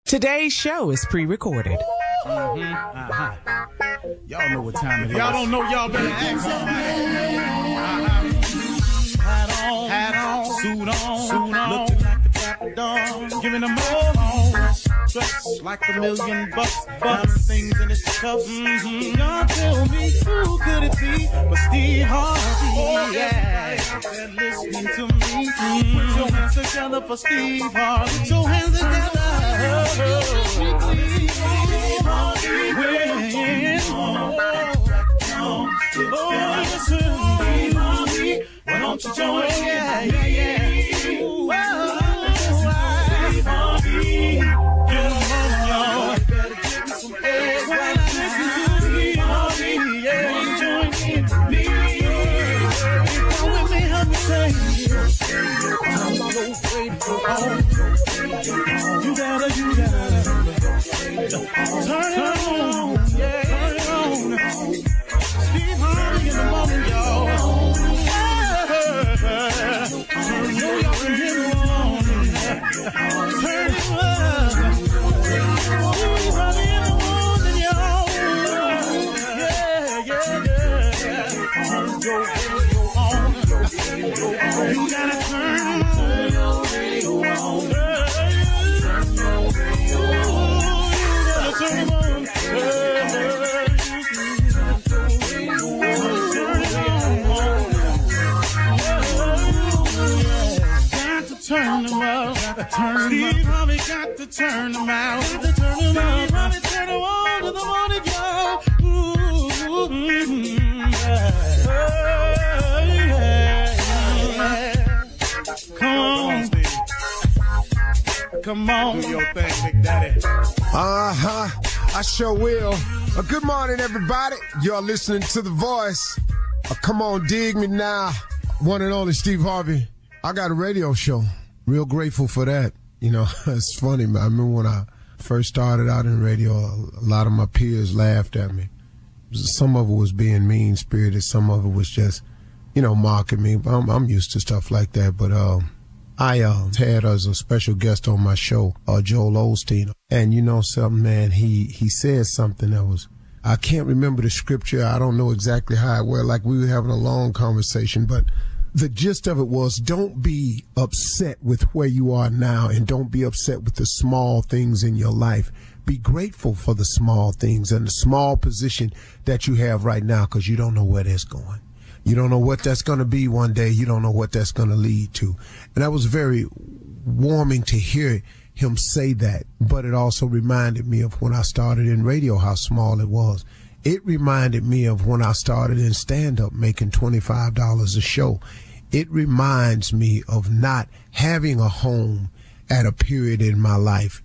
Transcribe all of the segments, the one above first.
Today's show is pre-recorded. Y'all know what time it is. Y'all don't know, y'all better ask somebody. Hat on, suit on, looking like the Dapper Dawn, giving them all dressed like $1 million bucks, things in his cuffs. Y'all tell me who could it be but Steve Harvey? Oh yeah, and listening to me. Put your hands together for Steve Harvey. Put your hands together. Steve Harvey, why don't you join? Yeah. Steve Harvey, get on, y'all. Better give me some eggs. When I listen to Steve Harvey, yeah, join in me. Come with me, help me say, I'm so grateful. You gotta turn it on, yeah, turn it on. Steve Harvey in the morning, y'all. Turn it on. Turn it on. Steve Harvey in the morning, y'all. Yeah. Turn your radio on. You gotta turn your radio on. Turn them out. Steve Harvey got to turn them out. Steve Harvey turn them on to the morning, y'all. Come on, Steve. Come on. Do your thing, Big Daddy. I sure will. Good morning, everybody. You're listening to The Voice. Come on, dig me now. One and only Steve Harvey. I got a radio show. Real grateful for that. You know, it's funny. I remember when I first started out in radio, a lot of my peers laughed at me. Some of it was being mean-spirited. Some of it was just, mocking me. I'm used to stuff like that. But I had as a special guest on my show, Joel Osteen. And you know something, man, he said something that was, I can't remember the scripture. I don't know exactly how it went. Like we were having a long conversation, but the gist of it was, don't be upset with where you are now, and don't be upset with the small things in your life. Be grateful for the small things and the small position that you have right now, because you don't know where that's going. You don't know what that's going to be one day. You don't know what that's going to lead to. And that was very warming to hear him say that. But it also reminded me of when I started in radio, how small it was. It reminded me of when I started in stand-up making $25 a show. It reminds me of not having a home at a period in my life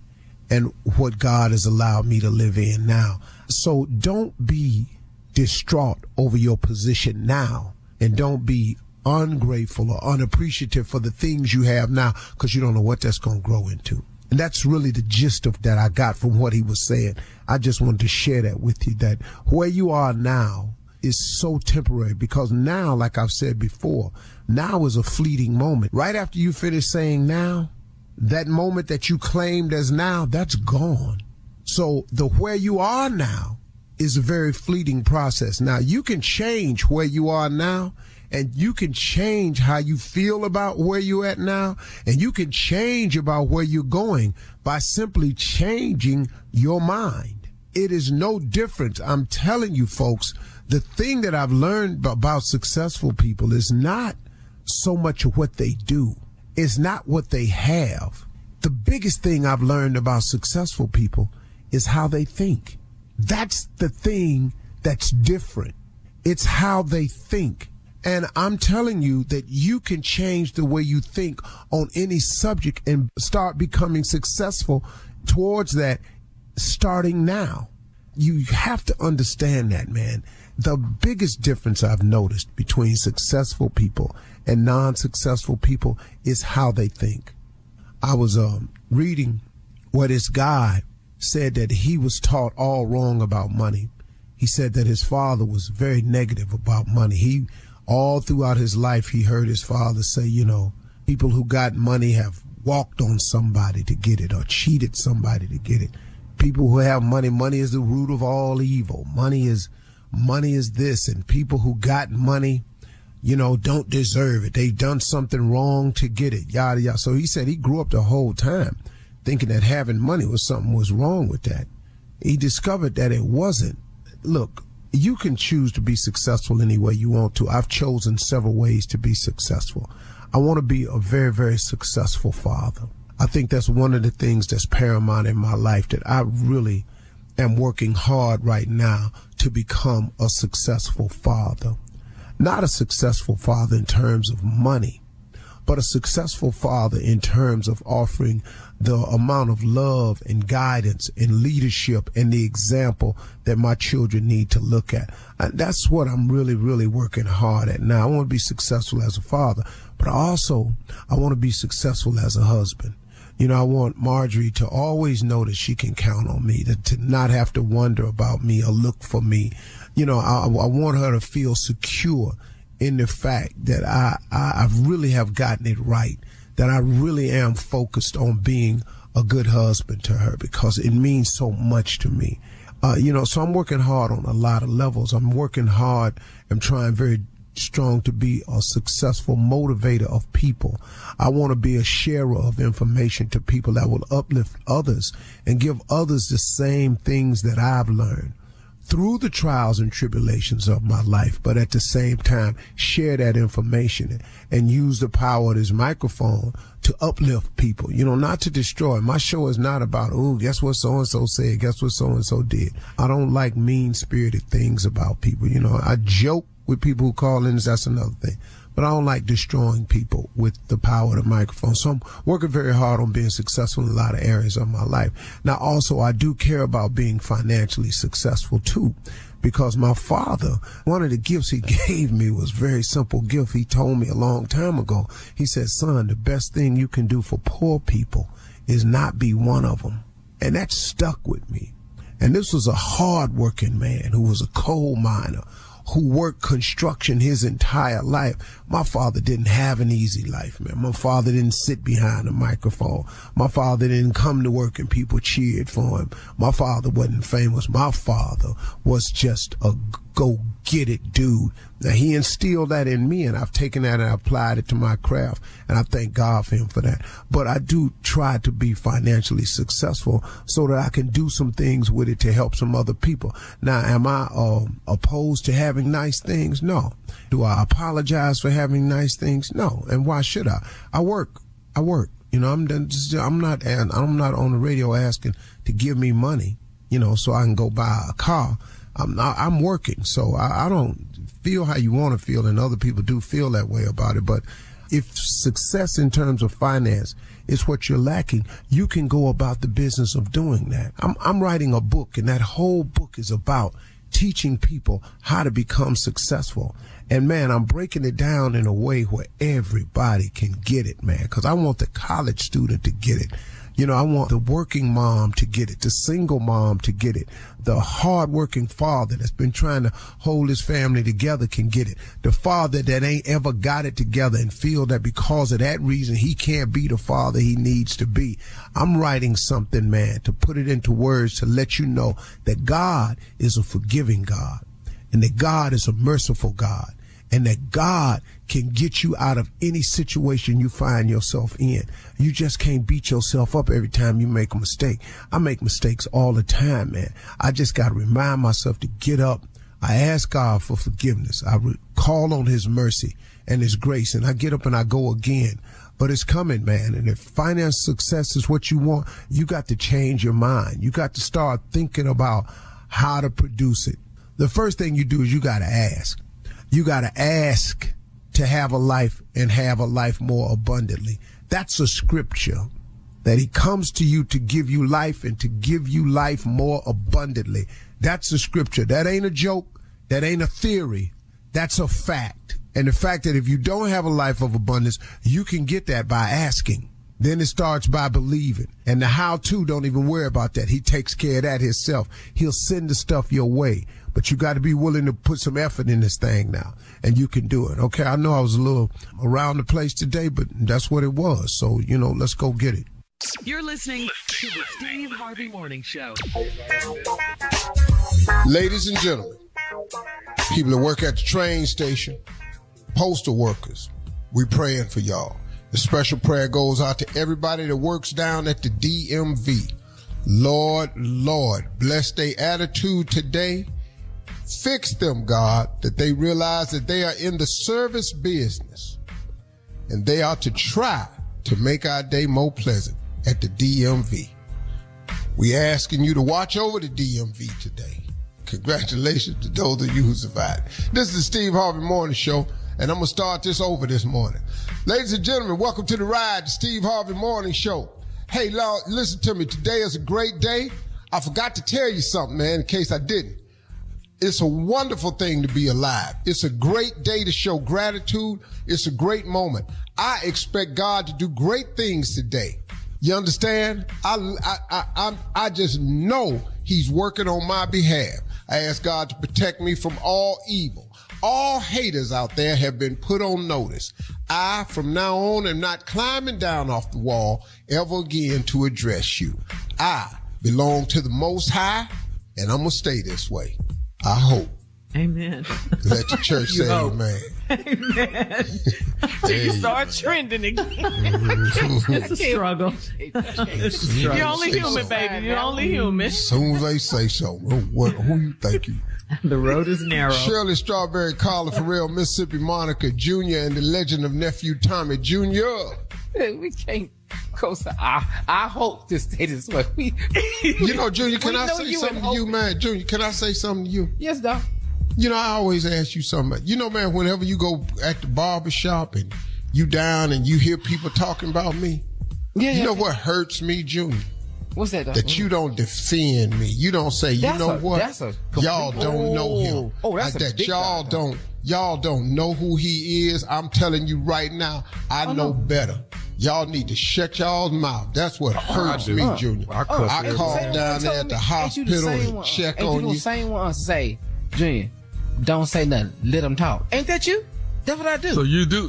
and what God has allowed me to live in now. So don't be distraught over your position now, and don't be ungrateful or unappreciative for the things you have now, because you don't know what that's going to grow into. And that's really the gist of that I got from what he was saying. I just wanted to share that with you, that where you are now is so temporary, because now, like I've said before, now is a fleeting moment. Right after you finish saying now, that moment that you claimed as now, that's gone. So the where you are now is a very fleeting process. Now, you can change where you are now, and you can change how you feel about where you're at now, and you can change about where you're going by simply changing your mind. It is no different. I'm telling you, folks, the thing that I've learned about successful people is not so much of what they do. It's not what they have. The biggest thing I've learned about successful people is how they think. That's the thing that's different. It's how they think. And I'm telling you that you can change the way you think on any subject and start becoming successful towards that starting now. You have to understand that, man. The biggest difference I've noticed between successful people and non-successful people is how they think. I was reading where this guy said that he was taught all wrong about money. He said that his father was very negative about money. All throughout his life, he heard his father say, people who got money have walked on somebody to get it or cheated somebody to get it. People who have money, money is the root of all evil. Money is this, and people who got money, don't deserve it. They've done something wrong to get it, yada, yada. So he said he grew up the whole time thinking that having money was wrong with that. He discovered that it wasn't. Look, you can choose to be successful any way you want to. I've chosen several ways to be successful. I want to be a very, very successful father. I think that's one of the things that's paramount in my life, that I really am working hard right now to become a successful father. Not a successful father in terms of money, but a successful father in terms of offering the amount of love and guidance and leadership and the example that my children need to look at. And that's what I'm really, really working hard at now. I want to be successful as a father, but I want to be successful as a husband. I want Marjorie to always know that she can count on me, to not have to wonder about me or look for me. I want her to feel secure in the fact that I really have gotten it right, that I really am focused on being a good husband to her, because it means so much to me. So I'm working hard on a lot of levels. I'm working hard. I'm trying very strong to be a successful motivator of people. I want to be a sharer of information to people that will uplift others and give others the same things that I've learned through the trials and tribulations of my life, but at the same time share that information and use the power of this microphone to uplift people, not to destroy. My show is not about, guess what so-and-so said, guess what so-and-so did. I don't like mean-spirited things about people. I joke with people who call in, that's another thing. But I don't like destroying people with the power of the microphone. So I'm working very hard on being successful in a lot of areas of my life. Now, also, I do care about being financially successful, too, because my father, one of the gifts he gave me was a very simple gift. He told me a long time ago, he said, son, the best thing you can do for poor people is not be one of them. And that stuck with me. And this was a hard-working man who was a coal miner, who worked construction his entire life. My father didn't have an easy life, man. My father didn't sit behind a microphone. My father didn't come to work and people cheered for him. My father wasn't famous. My father was just a go-get-it dude. Now, he instilled that in me, and I've taken that and I applied it to my craft, and I thank God for him for that. But I do try to be financially successful so that I can do some things with it to help some other people. Now, am I opposed to having nice things? No. Do I apologize for having nice things? No. And why should I? I work. I'm not on the radio asking to give me money, so I can go buy a car. I'm working, so I don't feel how you want to feel, and other people do feel that way about it. But if success in terms of finance is what you're lacking, you can go about the business of doing that. I'm writing a book, and that whole book is about teaching people how to become successful. And, man, I'm breaking it down in a way where everybody can get it, man, because I want the college student to get it. I want the working mom to get it, the single mom to get it, the hard-working father that's been trying to hold his family together can get it, the father that ain't ever got it together and feel that because of that reason he can't be the father he needs to be. I'm writing something, man, to put it into words to let you know that God is a forgiving God, and that God is a merciful God, and that God can get you out of any situation you find yourself in. You just can't beat yourself up every time you make a mistake. I make mistakes all the time, man. I just got to remind myself to get up. I ask God for forgiveness. I call on his mercy and his grace, and I get up and I go again. But it's coming, man. And if finance success is what you want, you got to change your mind. You got to start thinking about how to produce it. The first thing you do is you got to ask. You got to ask to have a life and have a life more abundantly. That's a scripture, that he comes to you to give you life and to give you life more abundantly. That's a scripture. That ain't a joke. That ain't a theory. That's a fact. And the fact that if you don't have a life of abundance, you can get that by asking. Then it starts by believing. And the how-to, don't even worry about that. He takes care of that himself. He'll send the stuff your way. But you got to be willing to put some effort in this thing now. And you can do it. Okay, I know I was a little around the place today, but that's what it was. So, let's go get it. You're listening to the Steve Harvey Morning Show. Ladies and gentlemen, people that work at the train station, postal workers, we praying for y'all. The special prayer goes out to everybody that works down at the DMV. Lord, bless their attitude today. Fix them, God, that they realize that they are in the service business and they are to try to make our day more pleasant at the DMV. We asking you to watch over the DMV today. Congratulations to those of you who survived. This is the Steve Harvey Morning Show, and I'm going to start this over this morning. Ladies and gentlemen, welcome to the ride, the Steve Harvey Morning Show. Hey, Lord, listen to me. Today is a great day. I forgot to tell you something, man, in case I didn't. It's a wonderful thing to be alive. It's a great day to show gratitude. It's a great moment. I expect God to do great things today. You understand? I just know he's working on my behalf. I ask God to protect me from all evil. All haters out there have been put on notice. I, from now on, am not climbing down off the wall ever again to address you. I belong to the Most High, and I'm going to stay this way. I hope. Amen. Let the church say amen. Amen. Till you start trending again. It's a struggle. You're only human, baby. You're only human. As soon as they say so, who you think you? The road is narrow. Shirley Strawberry, Carla Farrell, Mississippi Monica Jr., and the legend of Nephew Tommy Jr. We can't go so I hope to stay this way. Junior, can I say something to you, man? Junior, can I say something to you? Yes, Doc. I always ask you something. Man, whenever you go at the barber shop and you down and you hear people talking about me, what hurts me, Junior? What's that, Doc? That you don't defend me. You don't say, y'all don't know him. Oh, that's that y'all don't know who he is. I'm telling you right now, I know better. Y'all need to shut y'all's mouth. That's what hurts me, Junior. I called down there at the hospital and check on you. You the same one say, Junior, don't say nothing. Let them talk. Ain't that you? That's what I do.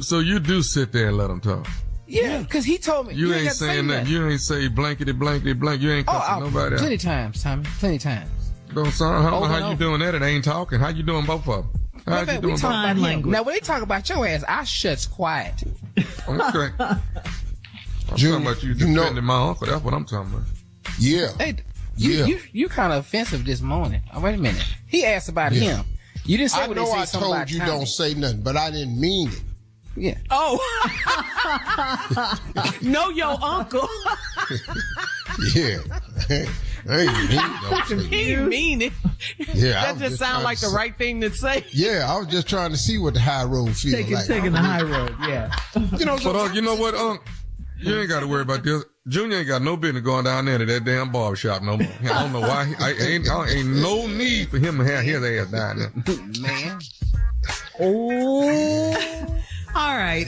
So you do sit there and let them talk. Yeah, because he told me. You ain't saying that. You ain't say blankety blankety blank. You ain't cussing nobody out. Plenty times, Tommy. Plenty times. Don't sound. I don't know how you doing that. It ain't talking. How you doing both of them? How you doing both of them? Now when they talk about your ass, I shuts quiet. Okay. I'm talking about you defending my uncle. That's what I'm talking about. Yeah. Hey, you kind of offensive this morning. Oh, wait a minute. He asked about him. You didn't say I what know they I said told you don't say nothing, but I didn't mean it. Yeah. Oh. Know your uncle. Yeah. I ain't He mean it. Yeah, that just sounds like the right thing to say. Yeah, I was just trying to see what the high road feels like. Taking the high road, yeah. You know what, you ain't got to worry about this. Junior ain't got no business going down there to that damn barbershop no more. I don't know why. Ain't no need for him to have his ass down there. Man. Oh. All right.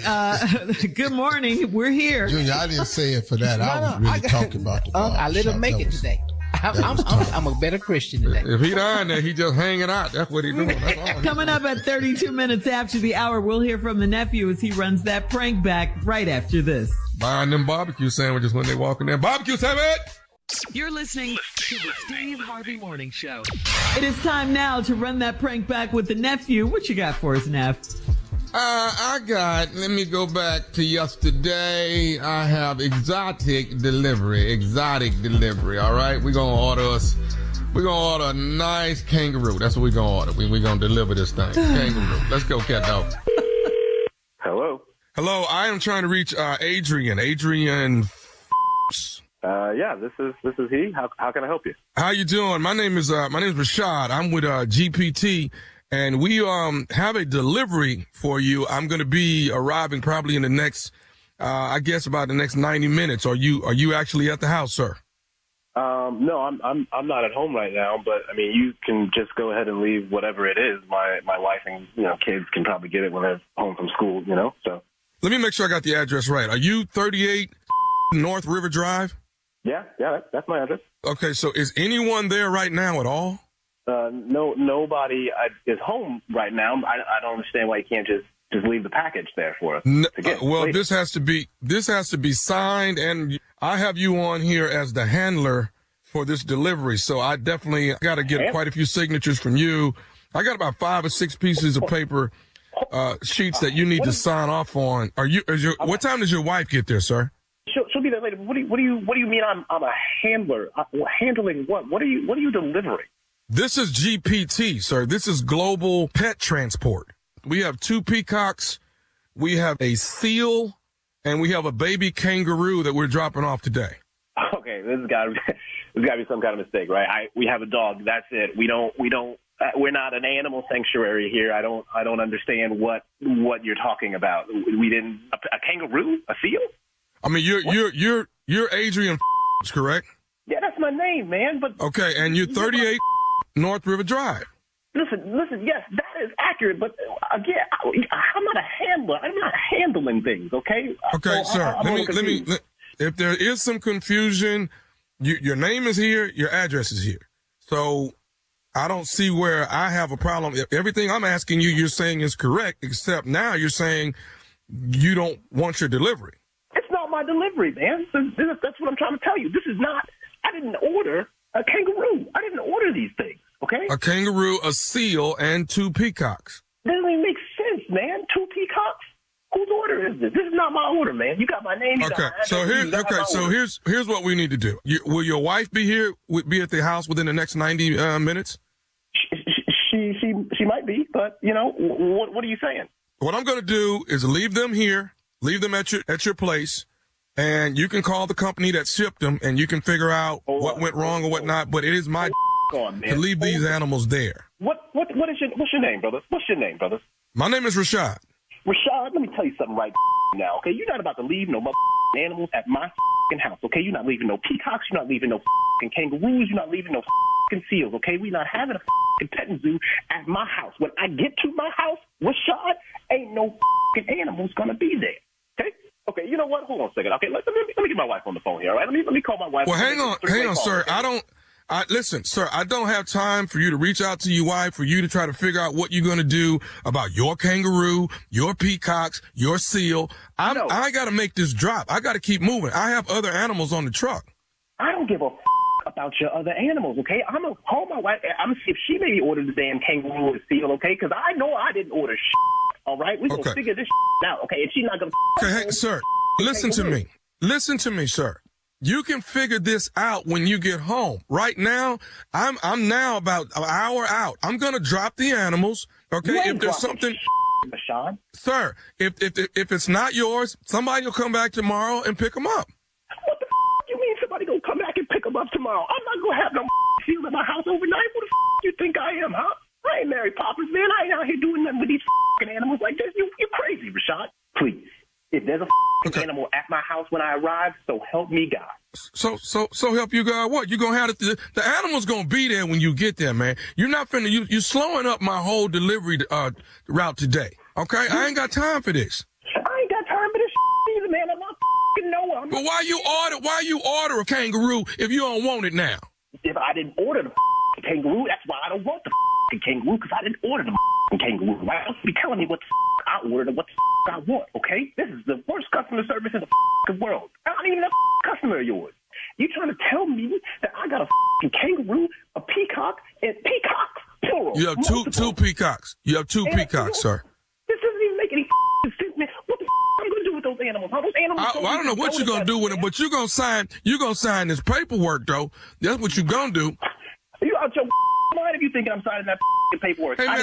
Good morning. We're here. Junior, I didn't say it for that. I was really talking about the barbershop. I let him make it today. I'm a better Christian today. If he down there, he just hanging out. That's what he doing. That's all. Coming up at 32 minutes after the hour, we'll hear from the nephew as he runs that prank back right after this. Buying them barbecue sandwiches when they walk in there. Barbecue sandwich! You're listening to the Steve Harvey Morning Show. It is time now to run that prank back with the nephew. What you got for us, Neff? Let me go back to yesterday. I have exotic delivery, all right? We're going to order a nice kangaroo. That's what we're going to order. We're going to deliver this thing. Kangaroo. Let's go, cat dog. Hello, I am trying to reach Adrian. Yeah, this is he. How can I help you? How you doing? My name is Rashad. I'm with GPT. And we have a delivery for you. I'm going to be arriving probably in the next, about the next 90 minutes. Are you actually at the house, sir? No, I'm not at home right now. But I mean, you can just go ahead and leave whatever it is. My wife and kids can probably get it when they're home from school. So let me make sure I got the address right. Are you 38 North River Drive? Yeah, that's my address. Okay, so is anyone there right now at all? No, nobody is home right now. I don't understand why you can't just leave the package there for us. Well, this has to be signed, and I have you on here as the handler for this delivery. So I definitely got to get quite a few signatures from you. I got about 5 or 6 pieces of paper, sheets that you need to sign off on. What time does your wife get there, sir? She'll be there later. What do you mean I'm a handler? Handling what? What are you delivering? This is GPT, sir. This is Global Pet Transport. We have 2 peacocks, we have a seal, and we have a baby kangaroo that we're dropping off today. Okay, this has got to be some kind of mistake, right? We have a dog. That's it. We're not an animal sanctuary here. I don't understand what you're talking about. We didn't a kangaroo, a seal. I mean, you're Adrian, correct? Yeah, that's my name, man. But okay, and you're 38 North River Drive. Listen. Yes, that is accurate. But again, I'm not a handler. I'm not handling things. Okay. Okay, so sir. Let me. If there is some confusion, your name is here. Your address is here. So I don't see where I have a problem. Everything I'm asking you, you're saying is correct, except now you're saying you don't want your delivery. It's not my delivery, man. That's what I'm trying to tell you. This is not. I didn't order a kangaroo. I didn't order these things. Okay. A kangaroo, a seal, and 2 peacocks. Doesn't even make sense, man. 2 peacocks. Whose order is this? This is not my order, man. You got my name. Here's what we need to do. Will your wife be here? Be at the house within the next 90 minutes? She might be, but what are you saying? What I'm going to do is leave them here, leave them at your place, and you can call the company that shipped them, and you can figure out what went wrong or what not. But it is my to leave these animals there. What's your name, brother? What's your name, brother? My name is Rashad. Rashad, let me tell you something right now, okay? You're not about to leave no animals at my house, okay? You're not leaving no peacocks. You're not leaving no kangaroos. You're not leaving no seals, okay? We're not having a petting zoo at my house. When I get to my house, Rashad, ain't no animals gonna be there, okay? Okay, you know what? Hold on a second. Okay, let me get my wife on the phone here, all right? Let me call my wife. Well, hang on, sir. Okay? Listen, sir, I don't have time for you to reach out to your wife, for you to try to figure out what you're going to do about your kangaroo, your peacocks, your seal. I got to make this drop. I got to keep moving. I have other animals on the truck. I don't give a about your other animals, okay? I'm going to call my wife. I'm going to see if she maybe ordered the damn kangaroo or seal, okay? Because I know I didn't order all right? We're going to figure this out, okay? And she's not going to... Okay, hey, sir, listen to me. Listen to me, sir. You can figure this out when you get home. Right now, I'm now about an hour out. I'm gonna drop the animals. Okay, if there's something, Rashad. Sir, if it's not yours, somebody will come back tomorrow and pick them up. What the you mean somebody gonna come back and pick them up tomorrow? I'm not gonna have no seal in my house overnight. Who the you think I am, huh? I ain't Mary Poppins, man. I ain't out here doing nothing with these animals like this. You're crazy, Rashad. Please. If there's a animal at my house when I arrive, so help me God. So help you God what? You're going to have the animal's going to be there when you get there, man. You're not finna, you're slowing up my whole delivery route today. Okay? I ain't got time for this. I ain't got time for this either, man. I'm not Noah. But why you order a kangaroo if you don't want it now? If I didn't order the kangaroo, that's why I don't want the kangaroo, because I didn't order the kangaroo. Why else be telling me what the I ordered and what the I want, okay? This is the worst customer service in the world. I'm not even a customer of yours. You trying to tell me that I got a kangaroo, a peacock, and peacocks, plural. You have two peacocks. You have 2 peacocks, sir. This doesn't even make any sense, man. What the I'm going to do with those animals? How those animals I don't know what you're going to do with them, but you're going to sign this paperwork, though. That's what you're going to do. Are you out your mind if you thinking I'm signing that paperwork? Hey, man,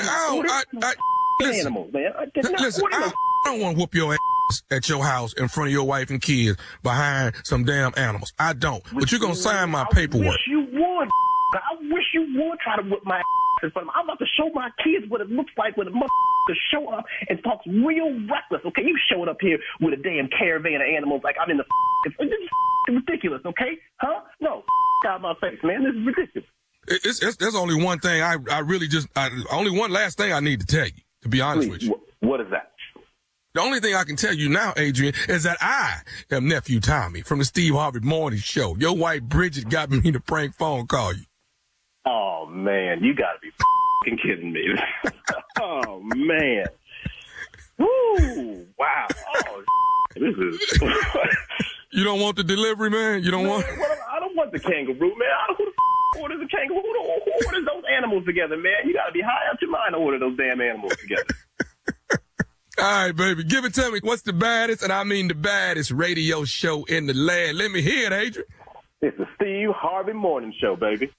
listen, animals, man. I don't want to whoop your ass at your house in front of your wife and kids behind some damn animals. I don't. But you're going to sign my paperwork. I wish you would. I wish you would try to whip my ass in front of them. I'm about to show my kids what it looks like when a motherfucker show up and talks real reckless. Okay, you showed up here with a damn caravan of animals like I'm in the this is ridiculous, okay? Huh? No, out of my face, man. This is ridiculous. There's only one thing only one last thing I need to tell you, to be honest with you. What is that? The only thing I can tell you now, Adrian, is that I am Nephew Tommy from the Steve Harvey Morning Show. Your wife Bridget got me to prank phone call you. Oh, man, you got to be f***ing kidding me. Oh, man. Woo, wow. Oh, this is... You don't want the delivery, man? You don't man, want... I don't want the kangaroo, man. Who the f*** orders a kangaroo? Who orders those animals together, man? You got to be high out your mind to order those damn animals together. All right, baby. Give it to me. What's the baddest, and I mean the baddest radio show in the land? Let me hear it, Adrian. It's the Steve Harvey Morning Show, baby.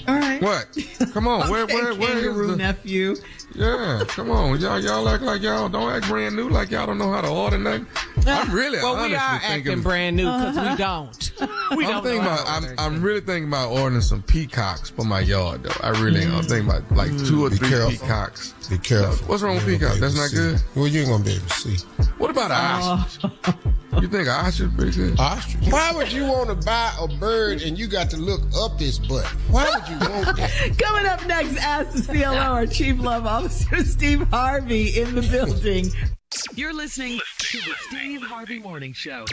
All right. What? Come on. Where is the nephew? Yeah, come on. Y'all act like y'all don't act brand new, like y'all don't know how to order nothing. I'm really well, we are acting brand new because we don't. I'm really thinking about ordering some peacocks for my yard, though. I really am. I'm thinking about like 2 or 3 peacocks. Be careful. What's wrong with peacock? That's not good? Well, you ain't going to be able to see. What about an ostrich? You think an ostrich is pretty good? Ostrich? Why would you want to buy a bird and you got to look up his butt? Why would you want that? Coming up next, Ask the CLO, our Chief Love Officer, Steve Harvey, in the building. You're listening to the Steve Harvey Morning Show.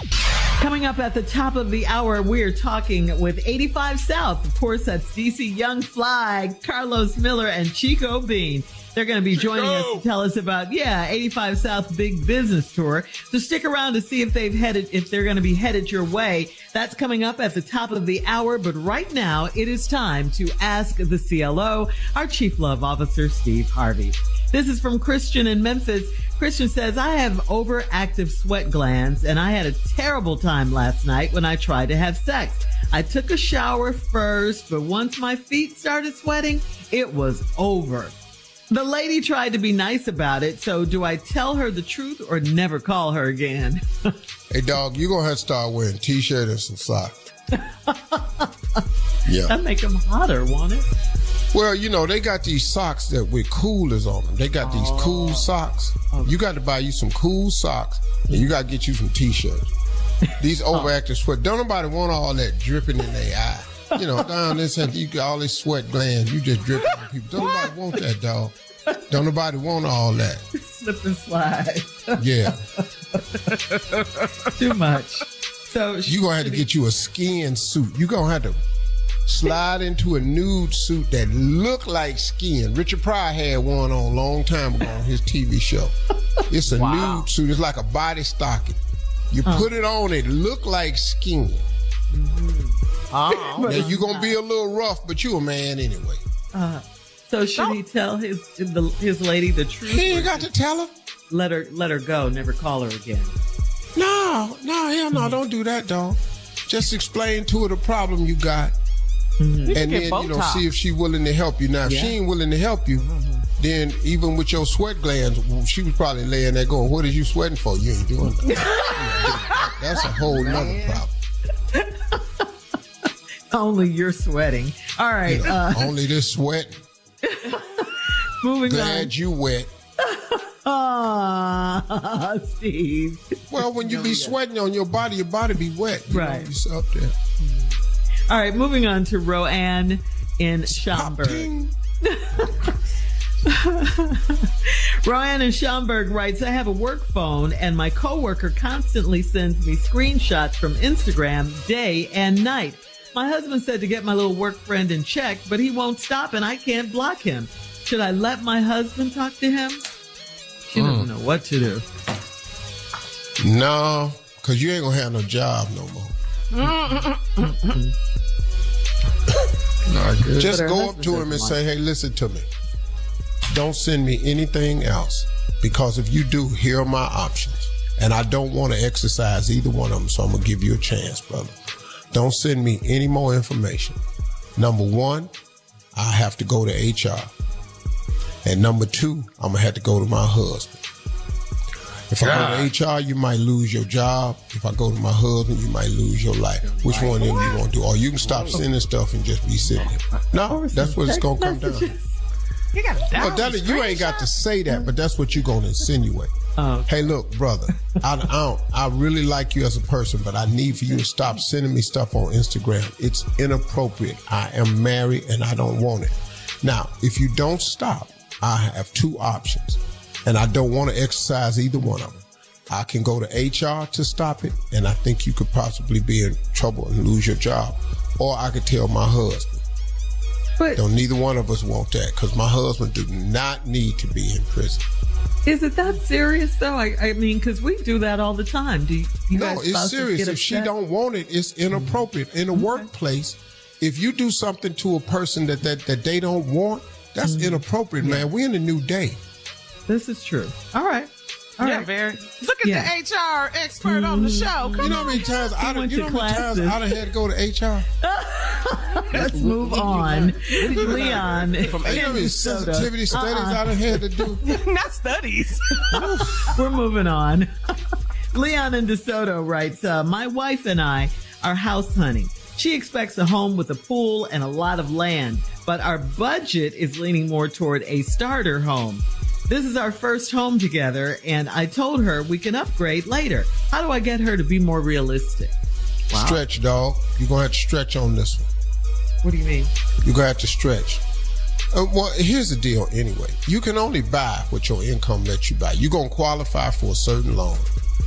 Coming up at the top of the hour, we're talking with 85 South. Of course, that's DC Young Fly, Carlos Miller, and Chico Bean. They're going to be joining us to tell us about, 85 South Big Business Tour. So stick around to see if they're going to be headed your way. That's coming up at the top of the hour. But right now, it is time to ask the CLO, our Chief Love Officer, Steve Harvey. This is from Christian in Memphis. Christian says, I have overactive sweat glands, and I had a terrible time last night when I tried to have sex. I took a shower first, but once my feet started sweating, it was over. The lady tried to be nice about it, so do I tell her the truth or never call her again? Hey, dog, you're going to have to start wearing T-shirt and some socks. Yeah. That make them hotter, won't it? Well, they got these socks that with coolers on them. They got these cool socks. Okay. You got to buy you some cool socks, and you got to get you some T-shirts. These overactive sweat. Don't nobody want all that dripping in their eye. Down this end, you got all this sweat glands. You just dripping on people. Don't nobody want that, dog. Don't nobody want all that. Slip and slide. Yeah. Too much. So you're going to have to get you a skin suit. You're going to have to slide into a nude suit that look like skin. Richard Pryor had one on a long time ago on his TV show. It's a nude suit. It's like a body stocking. You put it on, it look like skin. Mm-hmm. Now, you're going to be a little rough, but you a man anyway. So should he tell his lady the truth? He ain't got to tell her. Let her go. Never call her again. No, hell no. Don't do that, dog. Just explain to her the problem you got. Mm-hmm. And then, see if she's willing to help you. Now, if she ain't willing to help you, then even with your sweat glands, she was probably laying there going, what are you sweating for? You ain't doing that. That's a whole nother problem. Only you're sweating. All right. Only this sweat. Moving on. Glad you wet. Steve. Well, when you be sweating on your body be wet. Right. It's up there. All right, moving on to Roanne in Schaumburg. Roanne in Schaumburg writes, I have a work phone and my coworker constantly sends me screenshots from Instagram day and night. My husband said to get my little work friend in check, but he won't stop and I can't block him. Should I let my husband talk to him? She doesn't know what to do. No, because you ain't going to have no job no more. Just go up to him and say, hey, listen to me. Don't send me anything else, because if you do, here are my options. And I don't want to exercise either one of them, so I'm going to give you a chance, brother. Don't send me any more information. Number one, I have to go to HR. And number two, I'm going to have to go to my husband. If I go to HR, you might lose your job. If I go to my husband, you might lose your life. Which one of them you want to do? Or you can stop sending stuff and just be sitting there. No, that's what it's going to come down to. You got you ain't got to say that, but that's what you're going to insinuate. Hey, look, brother, I really like you as a person, but I need for you to stop sending me stuff on Instagram. It's inappropriate. I am married and I don't want it. Now, if you don't stop, I have two options. And I don't want to exercise either one of them. I can go to HR to stop it, and I think you could possibly be in trouble and lose your job. Or I could tell my husband. But Don't neither one of us want that, because my husband do not need to be in prison. is it that serious though? I mean, because we do that all the time. Do you No, guys it's spouses serious. get If she upset? don't want it, it's inappropriate. In a workplace, if you do something to a person that they don't want, that's inappropriate, man. We're in a new day. This is true. All right. All Yeah, right. very. Look at Yeah. the HR expert on the show. Come You know how many times I went to done classes. had to go to HR? Let's move on. Leon From You know how many in sensitivity DeSoto. studies I done had to do? Not studies. We're moving on. Leon in DeSoto writes, my wife and I are house hunting. She expects a home with a pool and a lot of land, but our budget is leaning more toward a starter home. This is our first home together, and I told her we can upgrade later. How do I get her to be more realistic? Wow. Stretch, dog. You're going to have to stretch on this one. What do you mean? You're going to have to stretch. Well, here's the deal anyway. You can only buy what your income lets you buy. You're going to qualify for a certain loan.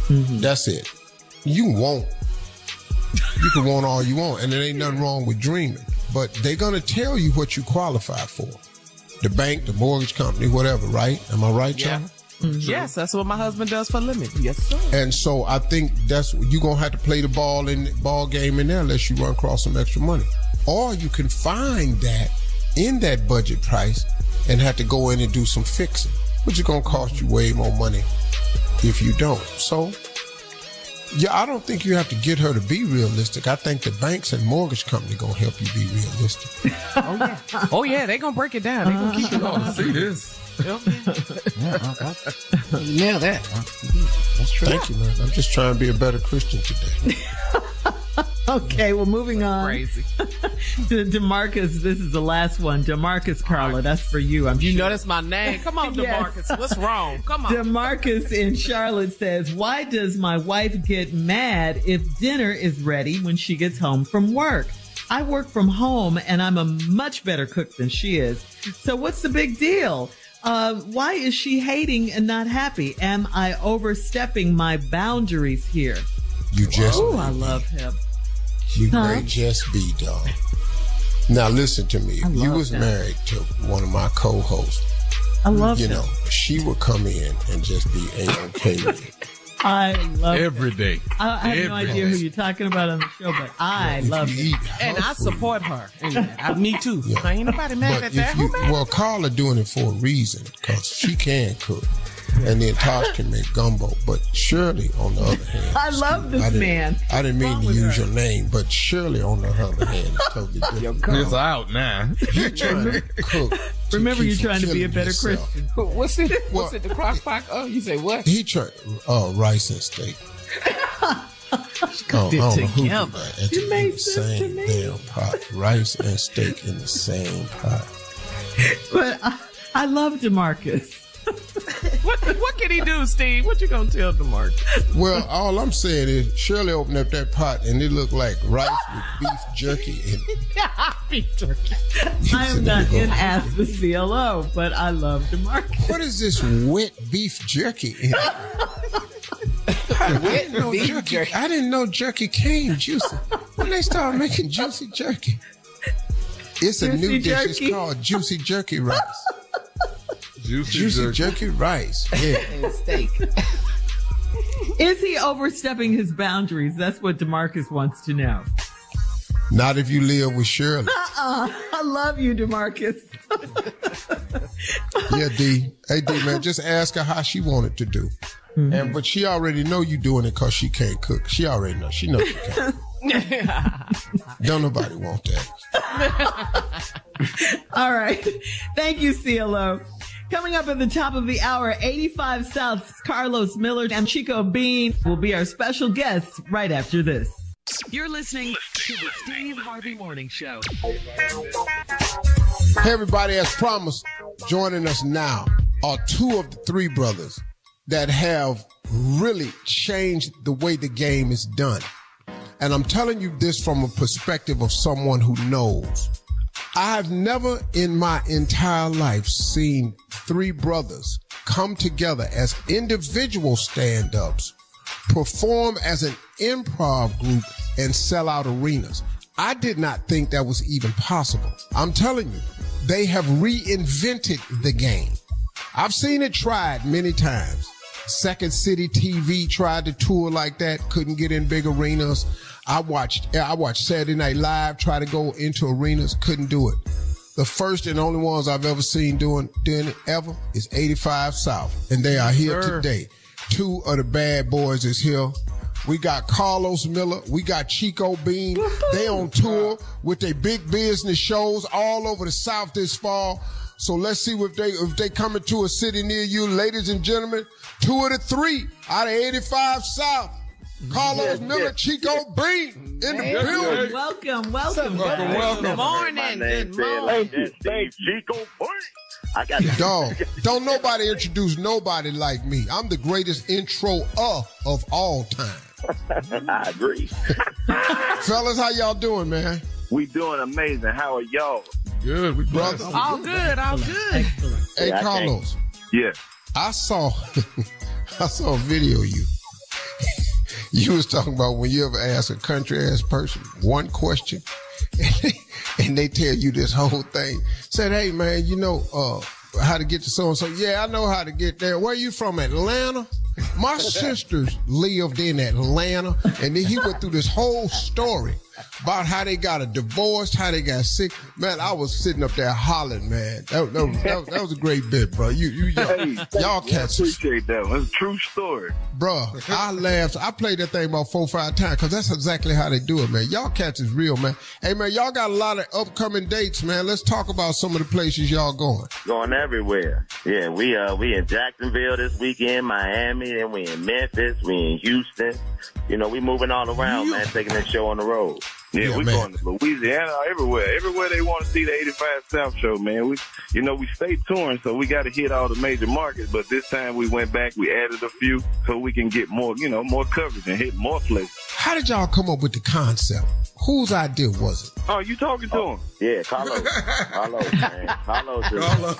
That's it. You won't. You can want all you want, and there ain't nothing wrong with dreaming. But they're going to tell you what you qualify for. The bank, the mortgage company, whatever, right? Am I right, Yeah. y'all? Yes, that's what my husband does for a living. Yes, sir. And so I think that's you're going to have to play the ball game in there unless you run across some extra money. Or you can find that in that budget price and have to go in and do some fixing, which is going to cost you way more money if you don't. So, yeah, I don't think you have to get her to be realistic. I think the banks and mortgage company going to help you be realistic. Oh, yeah, they going to break it down. They going to keep it Oh, on. see this. Nail that. That's true. Thank you, man. I'm just trying to be a better Christian today. Okay, well, moving on. Crazy. To DeMarcus, this is the last one. DeMarcus Carla, that's for you. You know that's my name. Come on, Yes. DeMarcus. What's wrong? Come on. DeMarcus in Charlotte says, why does my wife get mad if dinner is ready when she gets home from work? I work from home and I'm a much better cook than she is. So what's the big deal? Why is she hating and not happy? Am I overstepping my boundaries here? You just Oh, be. I love him. You Huh? great just be, dog. Now listen to me. If you love was that. married to one of my co-hosts, I love you him. know, she would come in and just be A-okay with it. I love him. Every day. I have no idea who you're talking about on the show, but I love If him. you eat And I healthy, support her. Me too. Yeah. Ain't nobody mad But at that. if Who you, mad? well, Carla doing it for a reason, because she can cook. And then Tosh can make gumbo. But Shirley, on the other hand. I love this I didn't- man. I didn't mean What's to wrong use with your name, but Shirley, on the other hand, is totally different. It's out now. You're trying to cook. to Remember, keep you're from trying to be a killing better yourself. Christian. What's it? Well, What's it? The crock pot? Oh, you say what? He tried, rice and steak. I don't know who did together. that. You In made the sense to same me. damn pot. Rice and steak in the same pot. But I love DeMarcus. What can he do, Steve? What you gonna tell DeMarcus? Well, all I'm saying is Shirley opened up that pot and it looked like rice with beef jerky in it. Beef jerky. I am not in Ask the CLO, but I love DeMarcus. What is this wet beef jerky in it? I didn't know beef jerky. I didn't know jerky came juicy. When they started making juicy jerky. It's a Juicy new dish. jerky? It's called juicy jerky rice. Juicy Juicy jerky rice. Yeah. And steak. Is he overstepping his boundaries? That's what DeMarcus wants to know. Not if you live with Shirley. I love you, DeMarcus. Yeah, D. Hey, D, man, just ask her how she wanted to do. And but she already know you doing it because she can't cook. She already know. She knows she can't. Don't nobody want that. All right. Thank you, CLO. Coming up at the top of the hour, 85 South's Carlos Miller and Chico Bean will be our special guests right after this. You're listening to the Steve Harvey Morning Show. Hey, everybody, as promised, joining us now are two of the three brothers that have really changed the way the game is done. And I'm telling you this from a perspective of someone who knows. I've never in my entire life seen three brothers come together as individual stand-ups, perform as an improv group, and sell out arenas. I did not think that was even possible. I'm telling you, they have reinvented the game. I've seen it tried many times. Second City TV tried to tour like that, couldn't get in big arenas. I watched Saturday Night Live try to go into arenas, couldn't do it. The first and only ones I've ever seen doing it ever is 85 South, and they are here today. Two of the bad boys is here. We got Carlos Miller. We got Chico Bean. They on tour with their big business shows all over the South this fall. So let's see if they coming to a city near you, ladies and gentlemen. 2 of the 3 out of 85 South. Carlos Miller, Chico Bean in the building. Welcome. Good morning. Good morning. Chico Bean. I got it. Dog, don't nobody introduce nobody like me. I'm the greatest intro of all time. I agree. Fellas, how y'all doing, man? We doing amazing. How are y'all? Good, we Brother. All good. Hey, Carlos. Yeah. I saw a video of you. You was talking about when you ever ask a country ass person one question and they tell you this whole thing. Said, hey man, you know how to get to so and so? Yeah, I know how to get there. Where you from? Atlanta? My sisters lived in Atlanta, and then he went through this whole story about how they got a divorce, how they got sick. Man, I was sitting up there hollering, man. That was a great bit, bro. Y'all cats. I appreciate that one. It's a true story. Bro, I laughed. I played that thing about 4 or 5 times because that's exactly how they do it, man. Y'all cats is real, man. Hey, man, y'all got a lot of upcoming dates, man. Let's talk about some of the places y'all going. Going everywhere. Yeah, we in Jacksonville this weekend, Miami, and we in Memphis, we in Houston. You know, we moving all around, man, taking this show on the road. Yeah, we going to Louisiana, everywhere they want to see the 85 South show, man. We stay touring, so we got to hit all the major markets. But this time we went back, we added a few so we can get more, more coverage and hit more places. How did y'all come up with the concept? Whose idea was it? Oh, you talking to him? Yeah, Carlos, man. I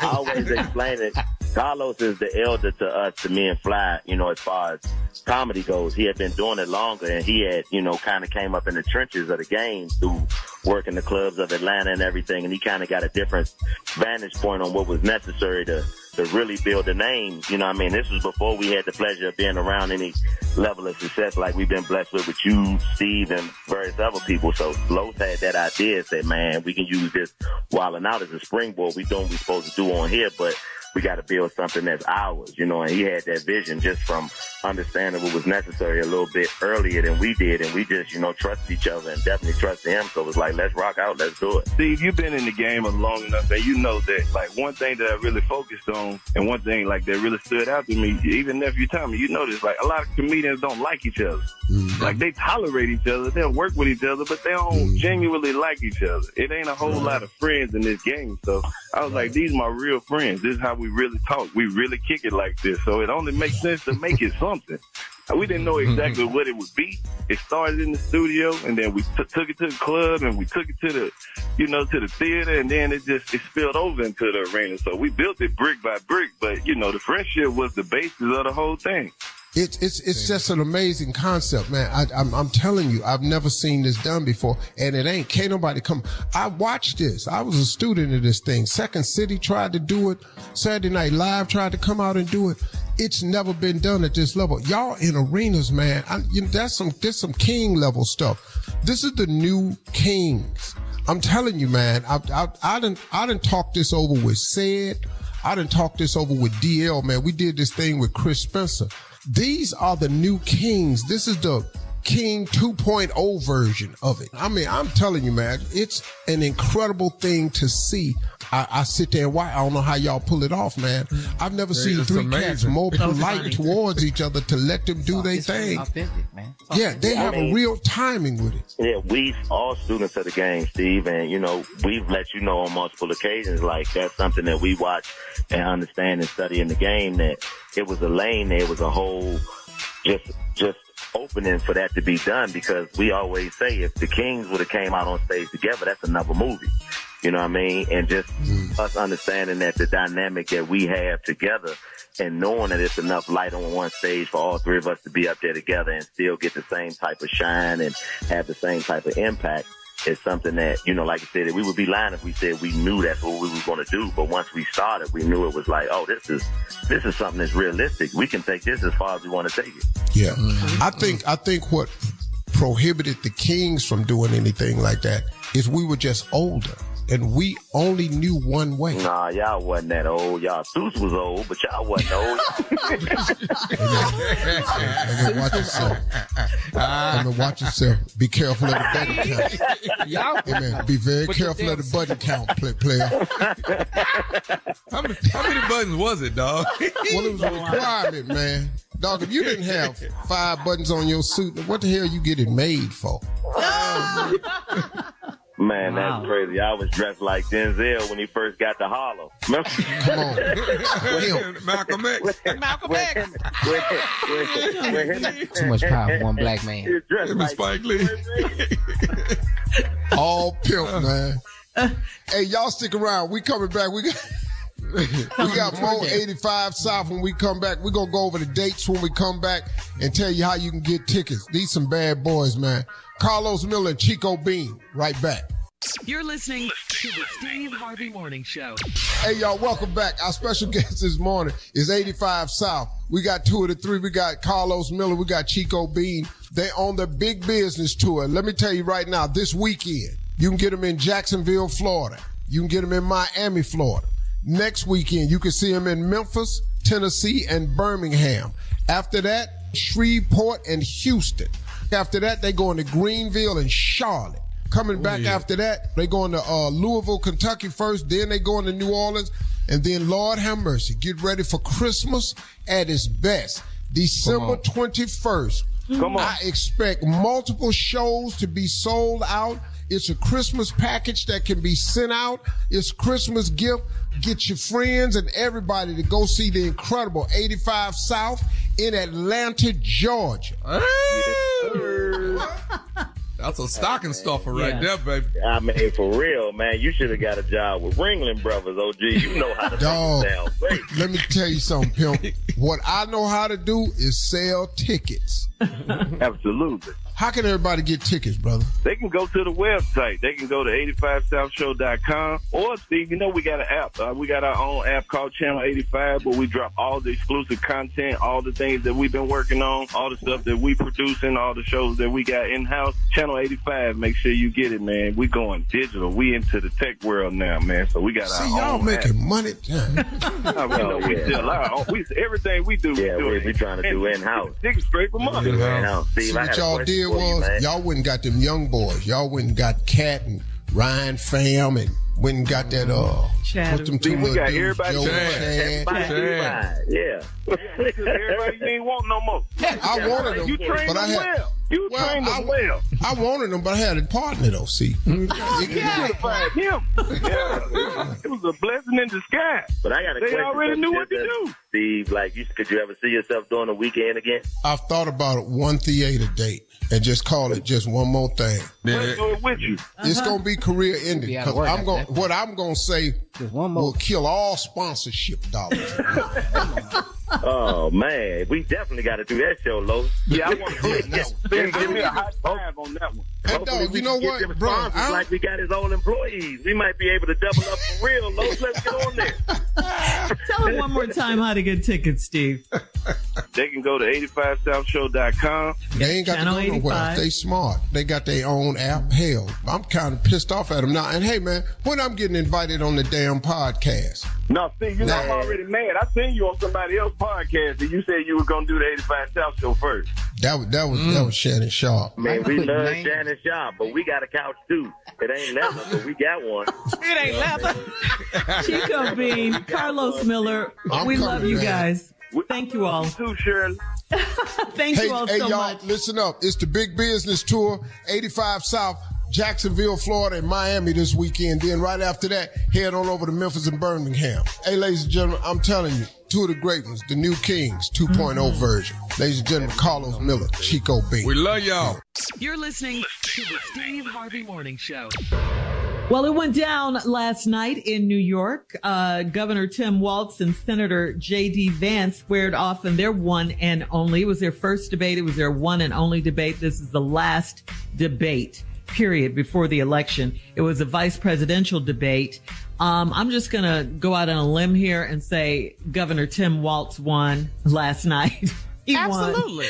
always explain it. Carlos is the elder to me and Fly, as far as comedy goes. He had been doing it longer, and he had, kind of came up in the trenches of the game through working the clubs of Atlanta and everything, and he kind of got a different vantage point on what was necessary to really build a name. This was before we had the pleasure of being around any level of success like we've been blessed with you, Steve, and various other people. So Los had that idea, said, man, we can use this wilding out as a springboard. We doing what we're supposed to do on here, but we got to build something that's ours, and he had that vision just from understanding what was necessary a little bit earlier than we did, and we just, trust each other and definitely trust him. So it was like, let's rock out, let's do it. Steve, you've been in the game long enough that you know that, like, one thing that I really focused on and one thing, like, that really stood out to me, even Nephew Tommy, you know this, like, a lot of comedians don't like each other. Mm-hmm. Like, they tolerate each other, they'll work with each other, but they don't genuinely like each other. It ain't a whole lot of friends in this game. So I was like, these are my real friends. This is how we really talk. We really kick it like this. So it only makes sense to make it something. We didn't know exactly what it would be. It started in the studio, and then we took it to the club, and we took it to the, to the theater, and then it spilled over into the arena. So we built it brick by brick, but, the friendship was the basis of the whole thing. It's just an amazing concept, man. I'm telling you, I've never seen this done before, and can't nobody come. I watched this. I was a student of this thing. Second City tried to do it. Saturday Night Live tried to come out and do it. It's never been done at this level. Y'all in arenas, man. There's some king level stuff. This is the new Kings. I'm telling you, man. I done talked this over with Sid. I done talked this over with DL, man. We did this thing with Chris Spencer. These are the new Kings. This is the King 2.0 version of it. I'm telling you, man, it's an incredible thing to see. I sit there and watch. I don't know how y'all pull it off, man. I've never seen three cats more polite towards each other to let them do their thing. Authentic, man. Yeah, they have a real timing with it. Yeah, we all students of the game, Steve, and we've let you know on multiple occasions, like that's something that we watch and understand and study in the game, that it was a lane there, it was a whole just opening for that to be done, because we always say if the Kings would have came out on stage together, that's another movie. You know what I mean? And just us understanding that the dynamic that we have together and knowing that it's enough light on one stage for all three of us to be up there together and still get the same type of shine and have the same type of impact is something that, you know, like I said, we would be lying if we said we knew that's what we were going to do. But once we started, we knew it was like, oh, this is something that's realistic. We can take this as far as we want to take it. Yeah. I think what prohibited the Kings from doing anything like that is we were just older. And we only knew one way. Nah, y'all wasn't that old. Y'all Seuss was old, but y'all wasn't old. Watch yourself. Watch yourself. Be careful of the button count. Amen. Be very careful of the button count, player. How many buttons was it, dog? Well, it was a requirement, man. Dog, if you didn't have 5 buttons on your suit, what the hell you get it made for? Man, that's crazy. I was dressed like Denzel when he first got to Harlem. Remember? Come on. Malcolm X. Malcolm X. Too much power for one black man. It was Spike Lee. All pimp, man. Hey, y'all stick around. We coming back. We got more 85 South when we come back. We're going to go over the dates when we come back and tell you how you can get tickets. These some bad boys, man. Carlos Miller and Chico Bean, right back. You're listening to the Steve Harvey Morning Show. Hey, y'all, welcome back. Our special guest this morning is 85 South. We got 2 of the 3. We got Carlos Miller. We got Chico Bean. They on the Big Business Tour. Let me tell you right now, this weekend, you can get them in Jacksonville, Florida. You can get them in Miami, Florida. Next weekend, you can see them in Memphis, Tennessee, and Birmingham. After that, Shreveport and Houston. After that, they going to Greenville and Charlotte. Coming back after that, they going to Louisville, Kentucky first. Then they going to New Orleans. And then, Lord have mercy, get ready for Christmas at its best. December 21st. Come on. I expect multiple shows to be sold out. It's a Christmas package that can be sent out. It's Christmas gift. Get your friends and everybody to go see the incredible 85 South in Atlanta, Georgia. That's a stocking stuffer right there, baby. I mean, for real, man, you should have got a job with Ringling Brothers, OG. You know how to Dog, make it sound great. Let me tell you something, pimp. What I know how to do is sell tickets. Absolutely. How can everybody get tickets, brother? They can go to the website. They can go to 85southshow.com. Or, Steve, you know we got an app. We got our own app called Channel 85 where we drop all the exclusive content, all the things that we've been working on, all the stuff that we producing, all the shows that we got in-house. Channel 85, make sure you get it, man. We going digital. We into the tech world now, man. So we got our own y'all making app. money. Everything we do, we trying to do in-house. Niggas straight from us. See what y'all did was y'all went and got them young boys. Y'all went and got Cat and Ryan Fam and went and got that put them two we got dudes, everybody. Joe Chad. Yeah. Everybody ain't want no more. I wanted them, you trained but I them had. well. You trained them well. I wanted them, but I had a partner though. See, you could have fired him. Yeah. It was a blessing in disguise. But I got a they question. Already knew what to do. Steve, like, could you ever see yourself doing a weekend again? I've thought about it, one theater date and just call it just one more thing. Let's do it with you. It's gonna be career ending because what I'm gonna say will kill all sponsorship dollars. Oh man, we definitely got to do that show, Lowe's. Yeah, I want to give me a hot five on that one. Hey, dog, you know what, bro? Like we got his own employees. We might be able to double up for real, Lowe's. Let's get on there. Tell them one more time how to get tickets, Steve. They can go to 85southshow.com. They ain't got to go nowhere. They smart. They got their own app. Hell, I'm kind of pissed off at them now. And hey, man, when I'm getting invited on the damn podcast. No, Steve, you know I'm already mad. I seen you on somebody else's podcast and you said you were going to do the 85 South show first. That was Shannon Sharp. Man, we love Shannon Sharp, but we got a couch too. It ain't leather, but we got one. It ain't leather. Chico Bean, Carlos Miller, we love you guys. Thank you all. Too, Shirley. Thank you all so y'all, much. Listen up. It's the Big Business Tour, 85 South, Jacksonville, Florida, and Miami this weekend. Then right after that, head on over to Memphis and Birmingham. Hey, ladies and gentlemen, I'm telling you, two of the great ones, the New Kings 2.0 version. Ladies and gentlemen, Carlos Miller, Chico Bean. We love y'all. You're listening to the Steve Harvey Morning Show. Well, it went down last night in New York. Governor Tim Walz and Senator J.D. Vance squared off in their one and only. It was their first debate. It was their one and only debate. This is the last debate, period, before the election. It was a vice presidential debate. I'm just going to go out on a limb here and say Governor Tim Walz won last night. He Absolutely.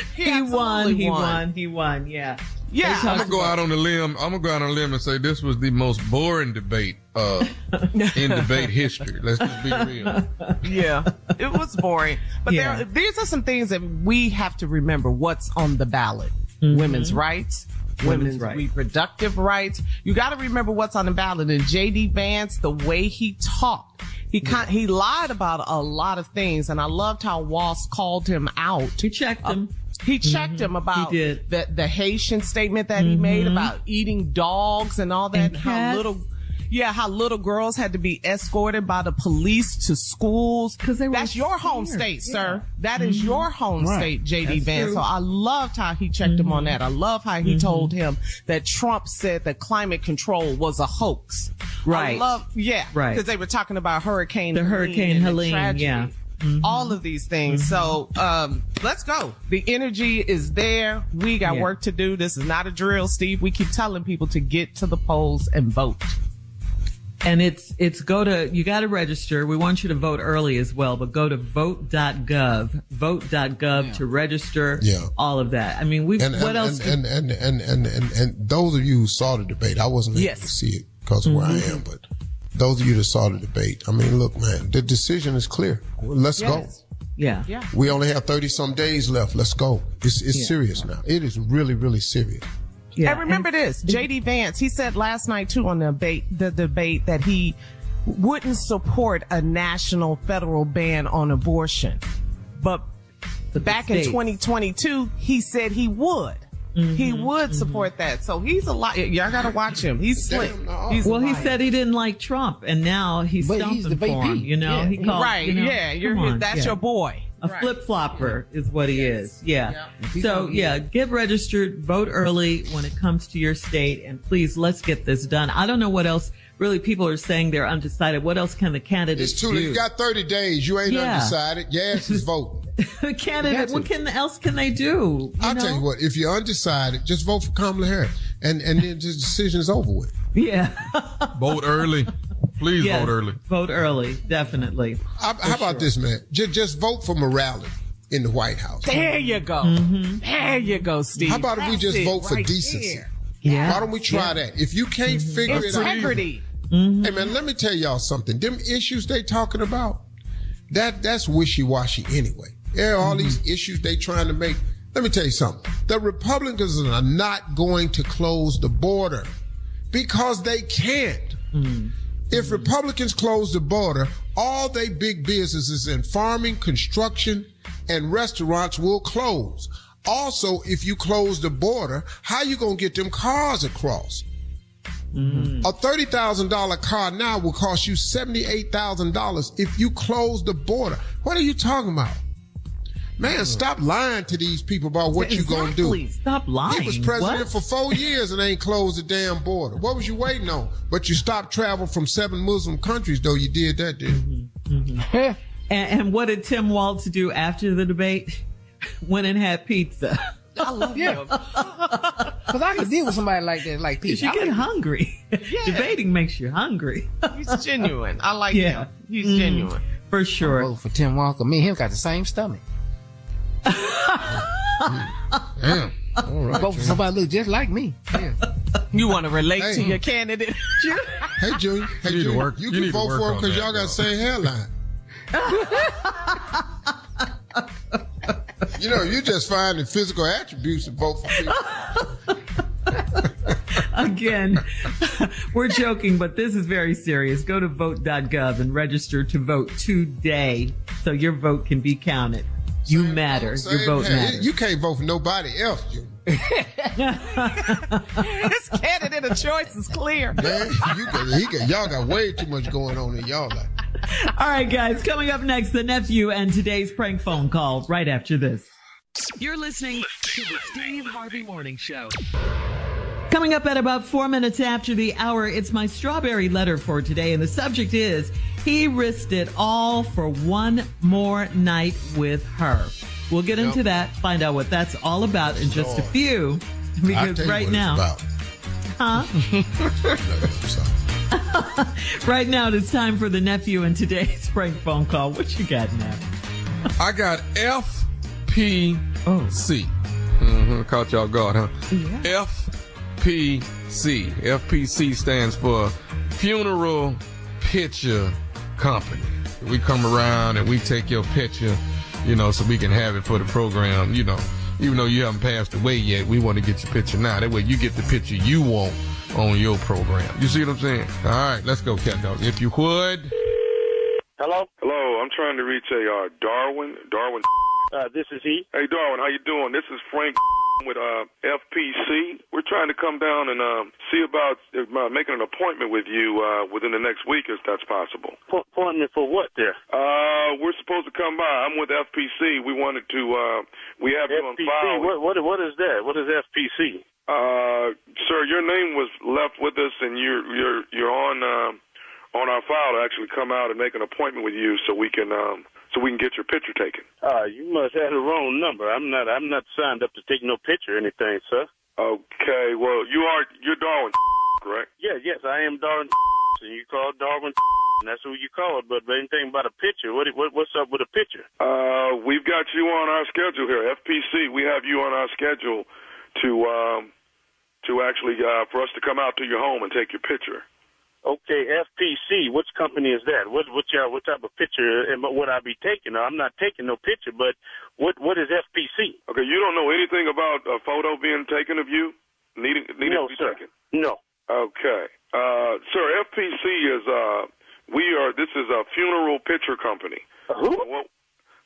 won. He won. Yeah. Yeah. I'm going to go out on a limb. I'm going to go out on a limb and say this was the most boring debate in debate history. Let's just be real. Yeah. It was boring. But these are some things that we have to remember what's on the ballot. Mm-hmm. Women's rights. Women's reproductive rights. You got to remember what's on the ballot. And J.D. Vance, the way he talked, he lied about a lot of things. And I loved how Walz called him out. He checked him. He checked him about the Haitian statement that he made about eating dogs and all that. And how little girls had to be escorted by the police to schools. That's your home state, sir. That is your home state, J.D. Vance. True. So I loved how he checked him on that. I love how he told him that Trump said that climate control was a hoax. Right. Because they were talking about Hurricane Helene, all of these things. So, let's go. The energy is there. We got work to do. This is not a drill, Steve. We keep telling people to get to the polls and vote. And you got to register. We want you to vote early as well, but go to vote.gov to register. Yeah. All of that. I mean, what else? And those of you who saw the debate, I wasn't able to see it because of where I am, but those of you that saw the debate, I mean, look, man, the decision is clear. Let's go. Yeah. We only have 30 some days left. Let's go. It's serious now. It is really, really serious. Yeah. And remember this, J.D. Vance, he said last night too on the debate that he wouldn't support a national federal ban on abortion. But back in 2022, he said he would. He would support that. So he's a lot. Y'all got to watch him. He's slick. He said he didn't like Trump, and now he's stumping for him. You know, he called. That's your boy. A flip-flopper is what he is. Yeah. So, get registered, vote early when it comes to your state, and please, let's get this done. I don't know what else really people are saying they're undecided. What else can the candidates do? You got 30 days. You ain't undecided. Yes, is vote. Candidate, what else can they do? I'll tell you what, if you're undecided, just vote for Kamala Harris, and then the decision is over with. Yeah. Vote early. Please vote early. Vote early, definitely. How about this, man? Just vote for morality in the White House. There you go. There you go, Steve. How about if we just vote for decency? Yeah. Why don't we try that? If you can't figure it out. Integrity. Hey, man, let me tell y'all something. Them issues they talking about, that's wishy-washy anyway. There are all these issues they trying to make. Let me tell you something. The Republicans are not going to close the border because they can't. If Republicans close the border, all they big businesses in farming, construction, and restaurants will close. Also, if you close the border, how you going to get them cars across? A $30,000 car now will cost you $78,000 if you close the border. What are you talking about? Man, stop lying to these people about what you're going to do. Stop lying. He was president for 4 years and ain't closed the damn border. What was you waiting on? But you stopped travel from 7 Muslim countries, though you did that, didn't you? And what did Tim Walz do after the debate? Went and had pizza. I love him. Because I could deal with somebody like that, like pizza. You get hungry. Debating makes you hungry. He's genuine. I like him. He's genuine. For sure. I'll vote for Tim Walz. Me and him got the same stomach. Damn. All right, vote for somebody look just like me. Yeah. You want to relate to your candidate? Hey, Junior. Hey, Junior. You can vote for him because y'all got the same hairline. You know, you just find the physical attributes to vote for people. Again, we're joking, but this is very serious. Go to vote.gov and register to vote today so your vote can be counted. You matter. Your vote matters. You can't vote for nobody else, Junior. This candidate of choice is clear. Man, y'all got way too much going on in y'all life. All right, guys. Coming up next, the nephew and today's prank phone call right after this. You're listening to the Steve Harvey Morning Show. Coming up at about 4 minutes after the hour, it's my strawberry letter for today. And the subject is, he risked it all for one more night with her. We'll get into that, find out what that's all about in just a few. Because right now, right now it's time for the nephew in today's prank phone call. What you got now? I got FPC. Caught y'all guard, huh? Yeah. FPC. FPC stands for Funeral Picture Company. We come around and we take your picture, so we can have it for the program, Even though you haven't passed away yet, we want to get your picture now. That way you get the picture you want on your program. You see what I'm saying? All right, let's go, cat dog. If you would. Hello? Hello, I'm trying to reach a Darwin. This is he. Hey, Darwin, how you doing? This is Frank with FPC. We're trying to come down and see about making an appointment with you within the next week, if that's possible. Appointment for what there? We're supposed to come by. I'm with FPC. We wanted to, we have you on file. What is that? What is FPC? Sir, your name was left with us, and you're on our file to actually come out and make an appointment with you so we can get your picture taken. You must have the wrong number. I'm not signed up to take no picture or anything, sir. Okay, well, you're Darwin, correct? Yes, I am Darwin, and you call Darwin, and that's who you call it. But anything about a picture, what's up with a picture? We've got you on our schedule here, FPC. We have you on our schedule to actually for us to come out to your home and take your picture. Okay, FPC. Which company is that? What type of picture would I be taking? I'm not taking no picture, but what is FPC? Okay, you don't know anything about a photo being taken of you needing to be taken? No. Okay, sir. FPC is this is a funeral picture company. Who?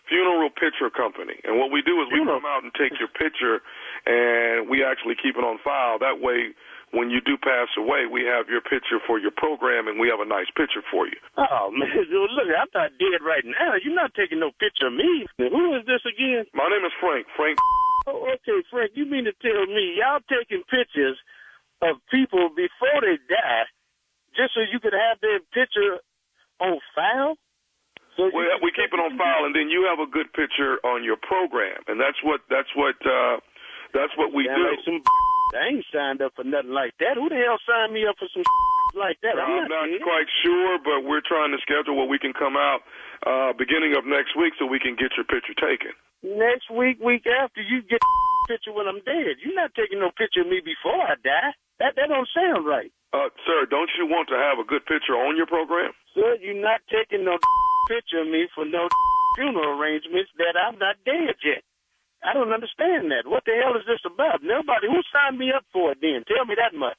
Funeral Picture Company, and what we do is we come out and take your picture, and we actually keep it on file. That way, when you do pass away, we have your picture for your program, and we have a nice picture for you. Oh, man, look, I'm not dead right now. You're not taking no picture of me. Who is this again? My name is Frank. Oh, okay, Frank, you mean to tell me y'all taking pictures of people before they die just so you could have their picture on file? So we keep it on file, and then you have a good picture on your program, and that's what we do. Like I ain't signed up for nothing like that. Who the hell signed me up for some like that? I'm not quite sure, but we're trying to schedule where we can come out beginning of next week so we can get your picture taken. Next week after, you get a picture when I'm dead. You're not taking no picture of me before I die. That don't sound right. Sir, don't you want to have a good picture on your program? Sir, you're not taking no picture of me for no funeral arrangements that I'm not dead yet. I don't understand that. What the hell is this about? Nobody. Who signed me up for it then? Tell me that much.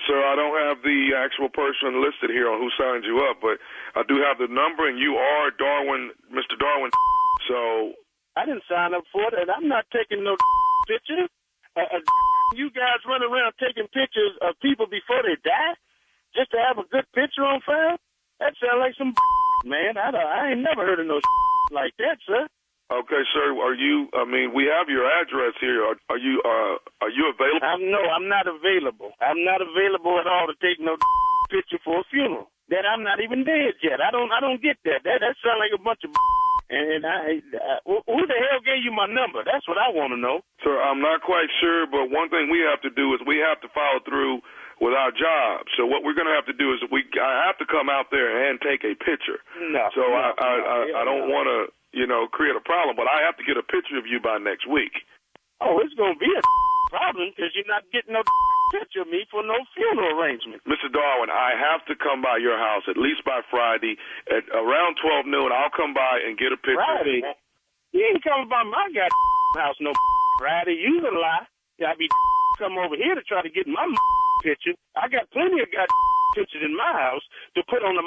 Sir, I don't have the actual person listed here on who signed you up, but I do have the number, and you are Darwin, Mr. Darwin. So I didn't sign up for it, and I'm not taking no picture. You guys run around taking pictures of people before they die just to have a good picture on file? That sounds like some man. I ain't never heard of no like that, sir. Okay, sir. We have your address here. Are you available? I'm not available. I'm not available at all to take no picture for a funeral. That I'm not even dead yet. I don't get that. That sounds like a bunch of and who the hell gave you my number? That's what I want to know. Sir, I'm not quite sure, but one thing we have to do is we have to follow through with our job. So what we're going to have to do is I have to come out there and take a picture. No. So I don't want to, create a problem, but I have to get a picture of you by next week. Oh, it's going to be a problem because you're not getting no picture of me for no funeral arrangement. Mr. Darwin, I have to come by your house at least by Friday at around 12 noon. I'll come by and get a picture. Friday? You ain't coming by my house no Friday. You a lie. I be come over here to try to get my picture. I got plenty of pictures in my house to put on the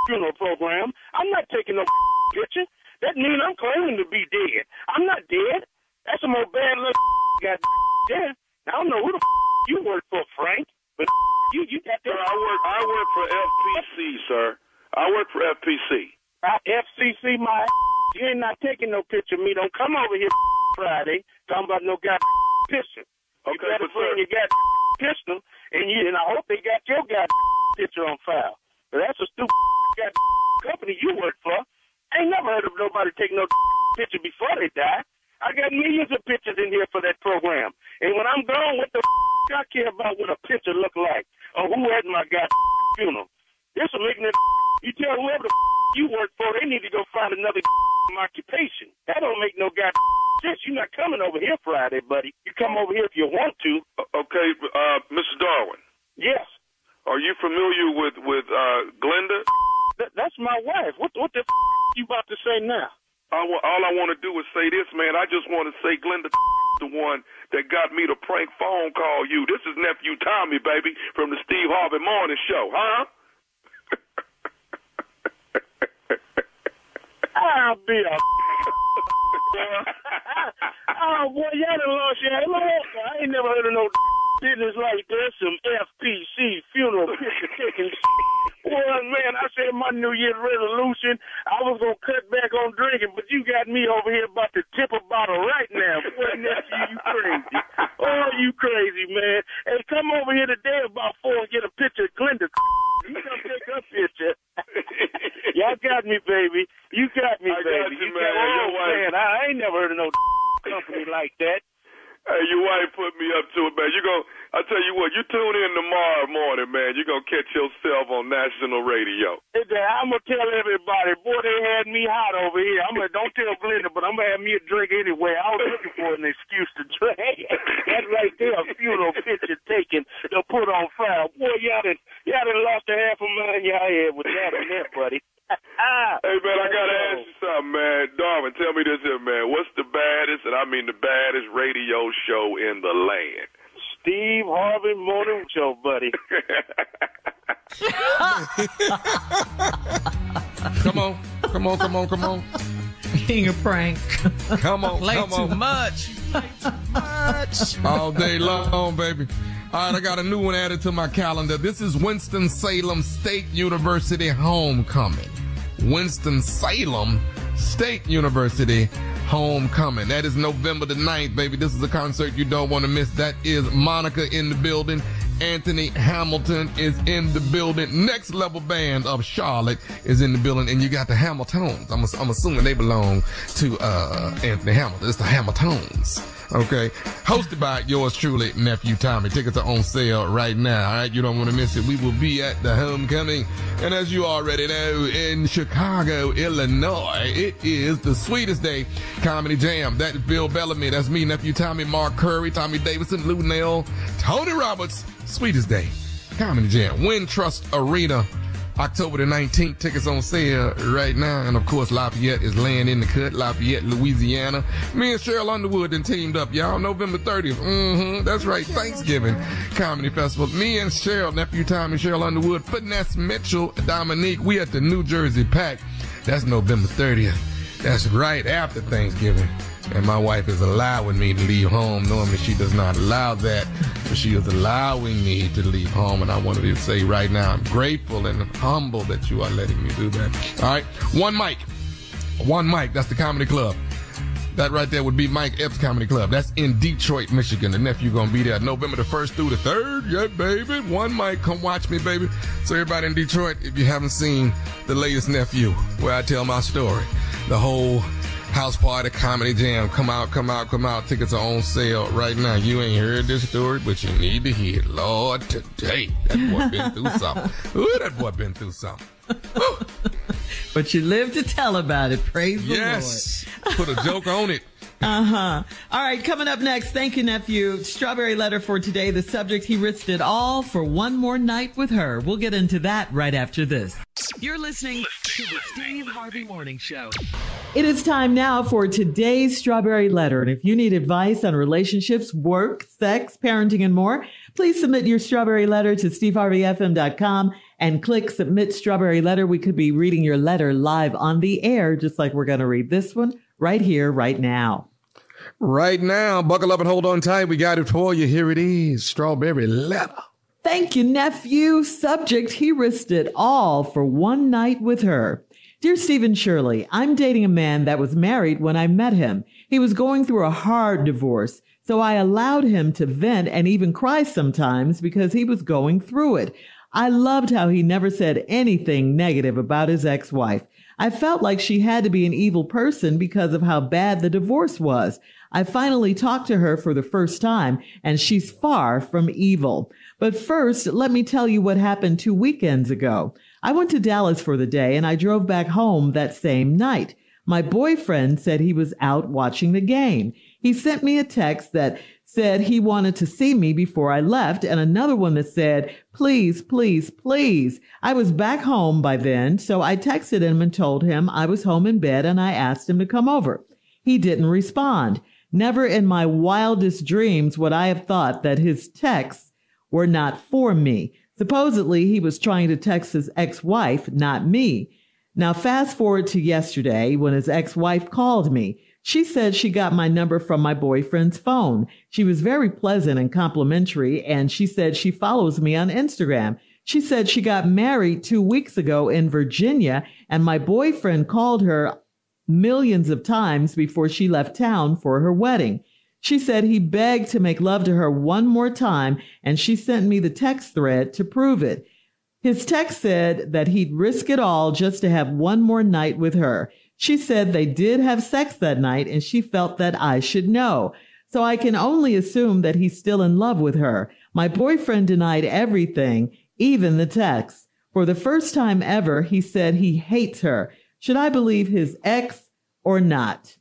funeral program. I'm not taking no picture. That means I'm claiming to be dead. I'm not dead. That's some old bad little got dead. I don't know who the you work for, Frank, but you got that. Sir, I work for FPC, sir. I work for FPC. FCC, you ain't not taking no picture of me. Don't come over here Friday talking about no picture. Okay, you better but sir, you got pistol, and I hope they got your picture on file. But that's a stupid company you work for. I ain't never heard of nobody taking no picture before they die. I got millions of pictures in here for that program. And when I'm gone, what the I care about what a picture look like or who had my funeral. This will make you tell whoever the you work for, they need to go find another occupation. That don't make no sense. You're not coming over here Friday, buddy. You come over here if you want to. Okay, Mr. Darwin. Yes. Are you familiar with Glenda? That's my wife. What the you about to say now? All I want to do is say this, man. I just want to say Glenda the one that got me to prank phone call you. This is nephew Tommy, baby, from the Steve Harvey Morning Show, huh? I'll be a oh boy, y'all done lost your head. I ain't never heard of no business like this. Some FPC funeral picture taking. Well, man, I said my New Year's resolution, I was going to cut back on drinking, but you got me over here about to tip a bottle right now. Boy, nephew, you crazy. Oh, you crazy, man. Hey, come over here today about 4 and get a picture of Glenda. You come take a picture. Y'all got me, baby. You got me, baby. I got you, man. Man, I ain't never heard of no company like that. Hey, your wife put me up to it, man. I tell you what, you tune in tomorrow morning, man. You're going to catch yourself on national radio. I'm going to tell everybody, boy, they had me hot over here. Don't tell Glenda, but I'm going to have me a drink anyway. I was looking for an excuse to drink. That right there, a funeral picture taken to put on file. Boy, y'all done lost a half a mind y'all head with that on that, buddy. Hey, man, I got to ask you something, man. Darwin, tell me this here, man. What's the baddest, and I mean the baddest radio show in the land? Steve Harvey Morning Show, buddy. Come on. King of prank. Come on. Play too much. All day long, baby. All right, I got a new one added to my calendar. This is Winston-Salem State University Homecoming. Winston-Salem State University Homecoming. That is November the 9th, baby. This is a concert you don't want to miss. That is Monica in the building. Anthony Hamilton is in the building. Next Level Band of Charlotte is in the building. And you got the Hamiltons. I'm assuming they belong to Anthony Hamilton. It's the Hamiltons. Okay. Hosted by yours truly, Nephew Tommy. Tickets are on sale right now. All right. You don't want to miss it. We will be at the homecoming. And as you already know, in Chicago, Illinois, it is the Sweetest Day Comedy Jam. That is Bill Bellamy. That's me, Nephew Tommy, Mark Curry, Tommy Davidson, Lou Nell, Tony Roberts. Sweetest Day Comedy Jam. Wintrust Arena, October the 19th. Tickets on sale right now. And of course, Lafayette is laying in the cut. Lafayette, Louisiana. Me and Cheryl Underwood then teamed up, y'all. November 30th. That's right. Thanksgiving Comedy Festival. Me and Cheryl, Nephew Tommy, Cheryl Underwood, Finesse Mitchell, Dominique. We at the New Jersey Pack. That's November 30th. That's right after Thanksgiving. And my wife is allowing me to leave home. Normally she does not allow that, but she is allowing me to leave home. And I wanted to say right now, I'm grateful and humble that you are letting me do that. All right. One mic. That's the comedy club. That right there would be Mike Epps Comedy Club. That's in Detroit, Michigan. The nephew gonna be there November the 1st through the 3rd. Yeah, baby. One mic. Come watch me, baby. So everybody in Detroit, if you haven't seen the latest nephew, where I tell my story, the whole house party comedy jam, come out. Tickets are on sale right now. You ain't heard this story, but you need to hear it. Lord, today, that boy been through something. Ooh, that boy been through something. But you live to tell about it. Praise the Lord. Yes. Put a joke on it. All right, coming up next. Thank you, nephew. Strawberry letter for today. The subject, he risked it all for one more night with her. We'll get into that right after this. You're listening to the Steve Harvey Morning Show. It is time now for today's Strawberry Letter. And if you need advice on relationships, work, sex, parenting, and more, please submit your Strawberry Letter to steveharveyfm.com and click Submit Strawberry Letter. We could be reading your letter live on the air, just like we're going to read this one right here, right now. Right now. Buckle up and hold on tight. We got it for you. Here it is. Strawberry Letter. Thank you, nephew. Subject, he risked it all for one night with her. Dear Stephen Shirley, I'm dating a man that was married when I met him. He was going through a hard divorce. So I allowed him to vent and even cry sometimes because he was going through it. I loved how he never said anything negative about his ex-wife. I felt like she had to be an evil person because of how bad the divorce was. I finally talked to her for the first time, and she's far from evil. But first, let me tell you what happened 2 weekends ago. I went to Dallas for the day, and I drove back home that same night. My boyfriend said he was out watching the game. He sent me a text that said he wanted to see me before I left, and another one that said, please, please, please. I was back home by then, so I texted him and told him I was home in bed, and I asked him to come over. He didn't respond. Never in my wildest dreams would I have thought that his texts were not for me. Supposedly, he was trying to text his ex-wife, not me. Now, fast forward to yesterday when his ex-wife called me. She said she got my number from my boyfriend's phone. She was very pleasant and complimentary, and she said she follows me on Instagram. She said she got married 2 weeks ago in Virginia, and my boyfriend called her millions of times before she left town for her wedding. She said he begged to make love to her one more time, and she sent me the text thread to prove it. His text said that he'd risk it all just to have one more night with her. She said they did have sex that night, and she felt that I should know. So I can only assume that he's still in love with her. My boyfriend denied everything, even the text. For the first time ever, he said he hates her. Should I believe his ex or not?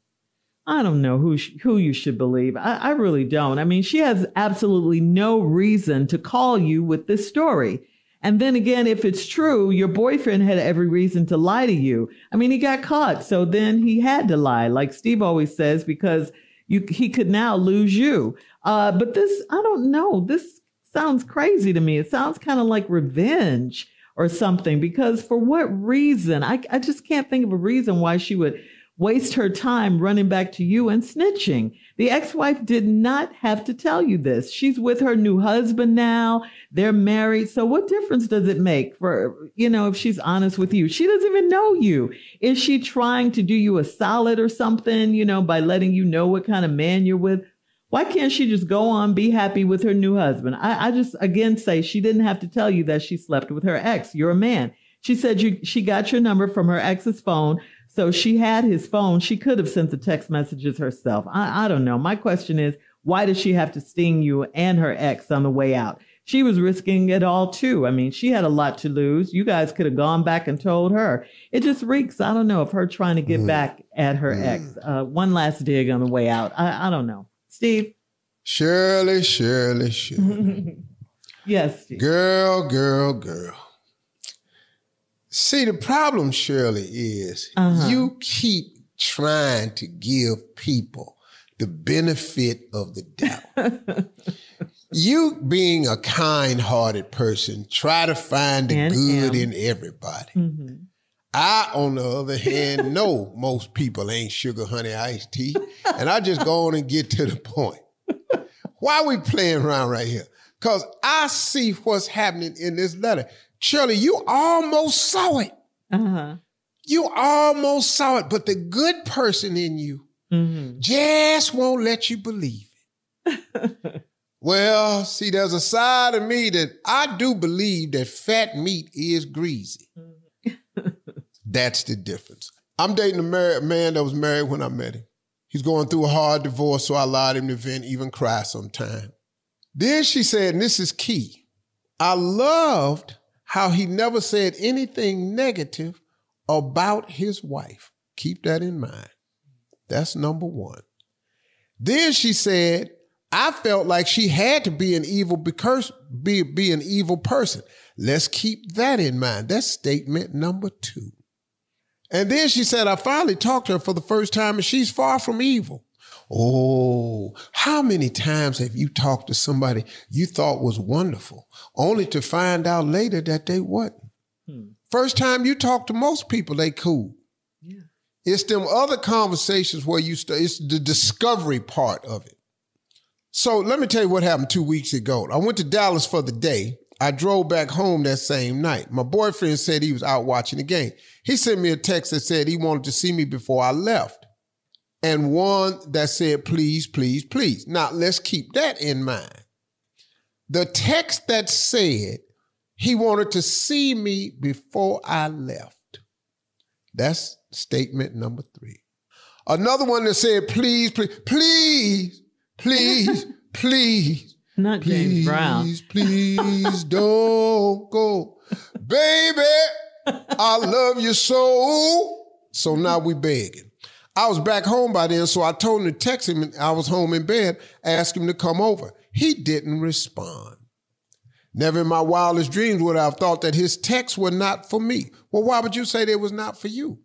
I don't know who you should believe. I really don't. I mean, she has absolutely no reason to call you with this story. And then again, if it's true, your boyfriend had every reason to lie to you. I mean, he got caught, so then he had to lie, like Steve always says, because he could now lose you. But this, I don't know. This sounds crazy to me. It sounds kind of like revenge or something, because for what reason? I just can't think of a reason why she would waste her time running back to you and snitching. The ex-wife did not have to tell you this. She's with her new husband now. They're married. So what difference does it make for, if she's honest with you? She doesn't even know you. Is she trying to do you a solid or something, by letting you know what kind of man you're with? Why can't she just go on, be happy with her new husband? I just, again, say she didn't have to tell you that she slept with her ex. You're a man. She said she got your number from her ex's phone. So she had his phone. She could have sent the text messages herself. I don't know. My question is, why does she have to sting you and her ex on the way out? She was risking it all, too. I mean, she had a lot to lose. You guys could have gone back and told her. It just reeks, I don't know, of her trying to get back at her ex. One last dig on the way out. I don't know. Steve? Shirley. Yes, Steve. Girl. See, the problem, Shirley, is you keep trying to give people the benefit of the doubt. You, being a kind-hearted person, try to find the good in everybody. Mm-hmm. I, on the other hand, know most people ain't sugar, honey, iced tea, and I just go on and get to the point. Why are we playing around right here? Because I see what's happening in this letter. Shirley, you almost saw it. You almost saw it, but the good person in you just won't let you believe it. Well, see, there's a side of me that I do believe that fat meat is greasy. That's the difference. I'm dating a man that was married when I met him. He's going through a hard divorce, so I allowed him to vent, even cry sometime. Then she said, and this is key, I loved how he never said anything negative about his wife. Keep that in mind. That's number one. Then she said, I felt like she had to be an evil be an evil person. Let's keep that in mind. That's statement number two. And then she said, I finally talked to her for the first time and she's far from evil. Oh, how many times have you talked to somebody you thought was wonderful, only to find out later that they wasn't? First time you talk to most people, they cool. Yeah. It's them other conversations where it's the discovery part of it. So let me tell you what happened 2 weeks ago. I went to Dallas for the day. I drove back home that same night. My boyfriend said he was out watching the game. He sent me a text that said he wanted to see me before I left. and one that said, please, please, please. Now, let's keep that in mind. The text that said he wanted to see me before I left. That's statement number 3. Another one that said, please, please, please, please, please. Not James Brown. Please don't go. Baby, I love you so. So now we begging. I was back home by then, so I told him to text him. I was home in bed, ask him to come over. He didn't respond. Never in my wildest dreams would I have thought that his texts were not for me. Well, why would you say they was not for you?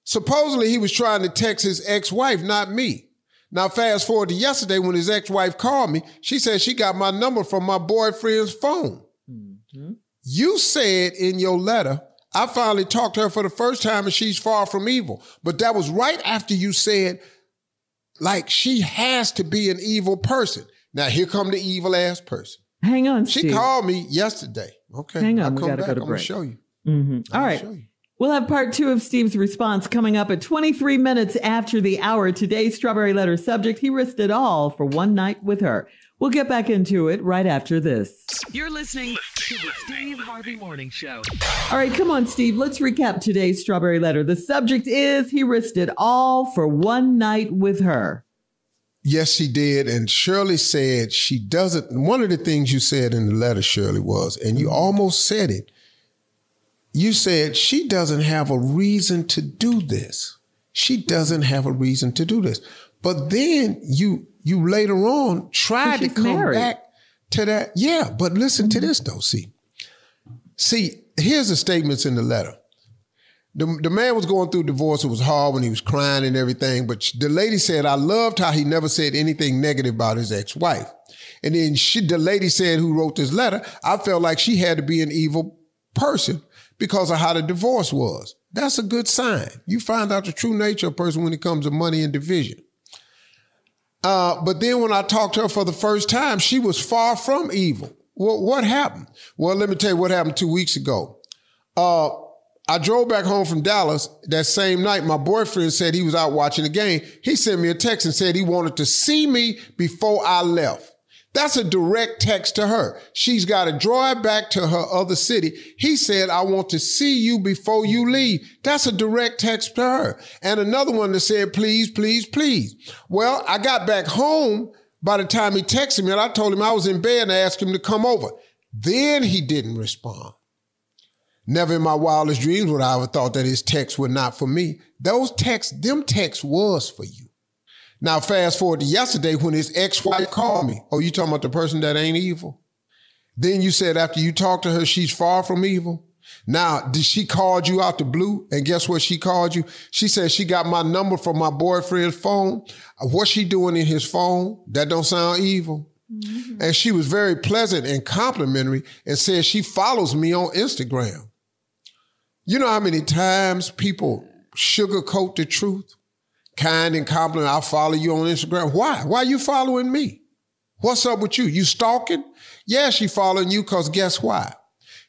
Supposedly he was trying to text his ex-wife, not me. Now fast forward to yesterday when his ex-wife called me. She said she got my number from my boyfriend's phone. Mm-hmm. You said in your letter, I finally talked to her for the first time and she's far from evil. But that was right after you said, like, she has to be an evil person. Now here come the evil ass person. Hang on, She Steve. called me yesterday. Okay. Hang on, we got to go to break. I'm going to show you. Mm-hmm. All right. We'll have part 2 of Steve's response coming up at 23 minutes after the hour. Today's Strawberry Letter subject, he risked it all for one night with her. We'll get back into it right after this. You're listening to the Steve Harvey Morning Show. All right, come on, Steve. Let's recap today's Strawberry Letter. The subject is he risked it all for one night with her. Yes, she did. And Shirley said she doesn't. One of the things you said in the letter, Shirley, was, and you almost said it, you said she doesn't have a reason to do this. She doesn't have a reason to do this. But then you later on tried to come back to that. Yeah, but listen to this, though. See, here's the statements in the letter. The man was going through divorce. It was hard when he was crying and everything. But the lady said, I loved how he never said anything negative about his ex-wife. And then the lady said, who wrote this letter, I felt like she had to be an evil person because of how the divorce was. That's a good sign. You find out the true nature of a person when it comes to money and division. But then when I talked to her for the first time, she was far from evil. Well, what happened? Well, let me tell you what happened 2 weeks ago. I drove back home from Dallas that same night. My boyfriend said he was out watching the game. He sent me a text and said he wanted to see me before I left. That's a direct text to her. She's got to drive back to her other city. He said, I want to see you before you leave. That's a direct text to her. And another one that said, please, please, please. Well, I got back home by the time he texted me and I told him I was in bed and I asked him to come over. Then he didn't respond. Never in my wildest dreams would I ever thought that his texts were not for me. Them texts was for you. Now, fast forward to yesterday when his ex-wife called me. Oh, you talking about the person that ain't evil? Then you said after you talked to her, she's far from evil. Now, did she call you out the blue? And guess what she called you? She said she got my number from my boyfriend's phone. What's she doing in his phone? That don't sound evil. Mm-hmm. And she was very pleasant and complimentary and said she follows me on Instagram. You know how many times people sugarcoat the truth? Kind and complimentary. I follow you on Instagram. Why? Why are you following me? What's up with you? You stalking? Yeah, she following you because guess why?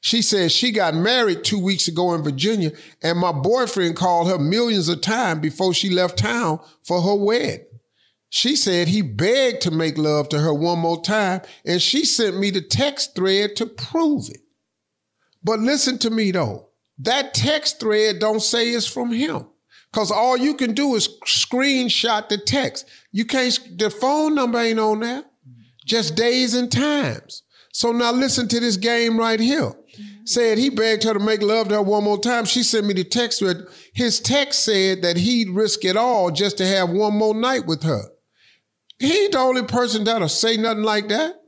She said she got married 2 weeks ago in Virginia and my boyfriend called her millions of times before she left town for her wedding. She said he begged to make love to her one more time and she sent me the text thread to prove it. But listen to me though. That text thread don't say it's from him. Because all you can do is screenshot the text. You can't, the phone number ain't on there. Just days and times. So now listen to this game right here. Said he begged her to make love to her one more time. She sent me the text thread. His text said that he'd risk it all just to have one more night with her. He ain't the only person that'll say nothing like that.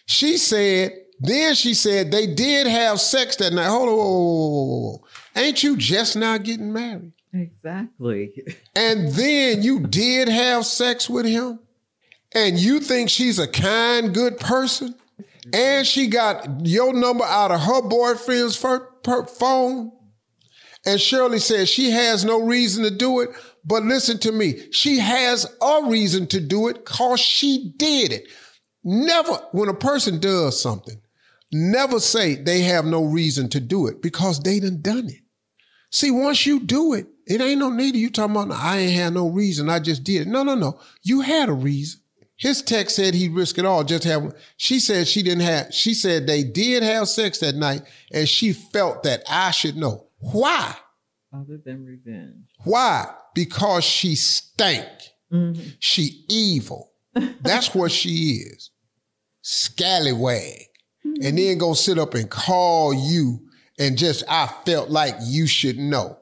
She said they did have sex that night. Hold on. Ain't you just now getting married? Exactly. And then you did have sex with him? And you think she's a kind, good person? And she got your number out of her boyfriend's phone? And Shirley says she has no reason to do it. But listen to me. She has a reason to do it because she did it. Never, when a person does something, never say they have no reason to do it because they done it. See, once you do it, It ain't no need of you talking about, I ain't had no reason. I just did it. No. You had a reason. His text said he'd risk it all just to have. She said she said they did have sex that night and she felt that I should know. Why? Other than revenge. Why? Because she stank. Mm-hmm. She evil. That's what she is. Scallywag. Mm-hmm. And then go sit up and call you and just, I felt like you should know.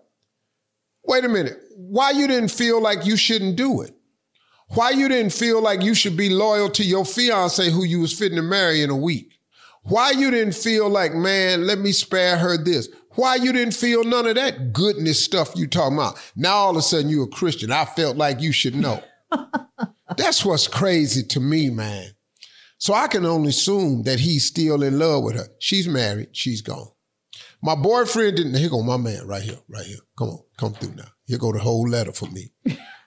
Wait a minute. Why you didn't feel like you shouldn't do it? Why you didn't feel like you should be loyal to your fiance who you was fitting to marry in a week? Why you didn't feel like, man, let me spare her this? Why you didn't feel none of that goodness stuff you talking about? Now all of a sudden you a Christian. I felt like you should know. That's what's crazy to me, man. So I can only assume that he's still in love with her. She's married. She's gone. My boyfriend didn't. Here go my man right here. Come on, come through now. Here go the whole letter for me.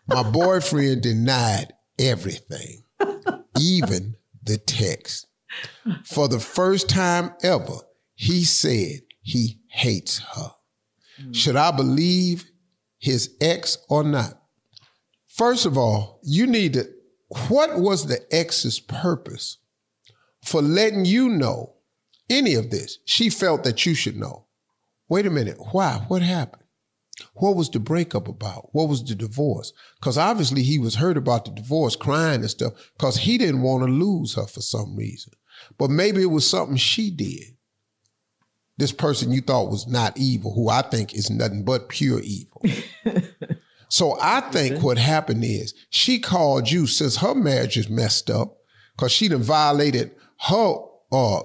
My boyfriend denied everything, even the text. For the first time ever, he said he hates her. Should I believe his ex or not? First of all, you need to, what was the ex's purpose for letting you know any of this? She felt that you should know. Wait a minute, why? What happened? What was the breakup about? What was the divorce? Because obviously he was hurt about the divorce, crying and stuff, because he didn't want to lose her for some reason. But maybe it was something she did. This person you thought was not evil, who I think is nothing but pure evil. So I think what happened is she called you since her marriage is messed up, because she done violated her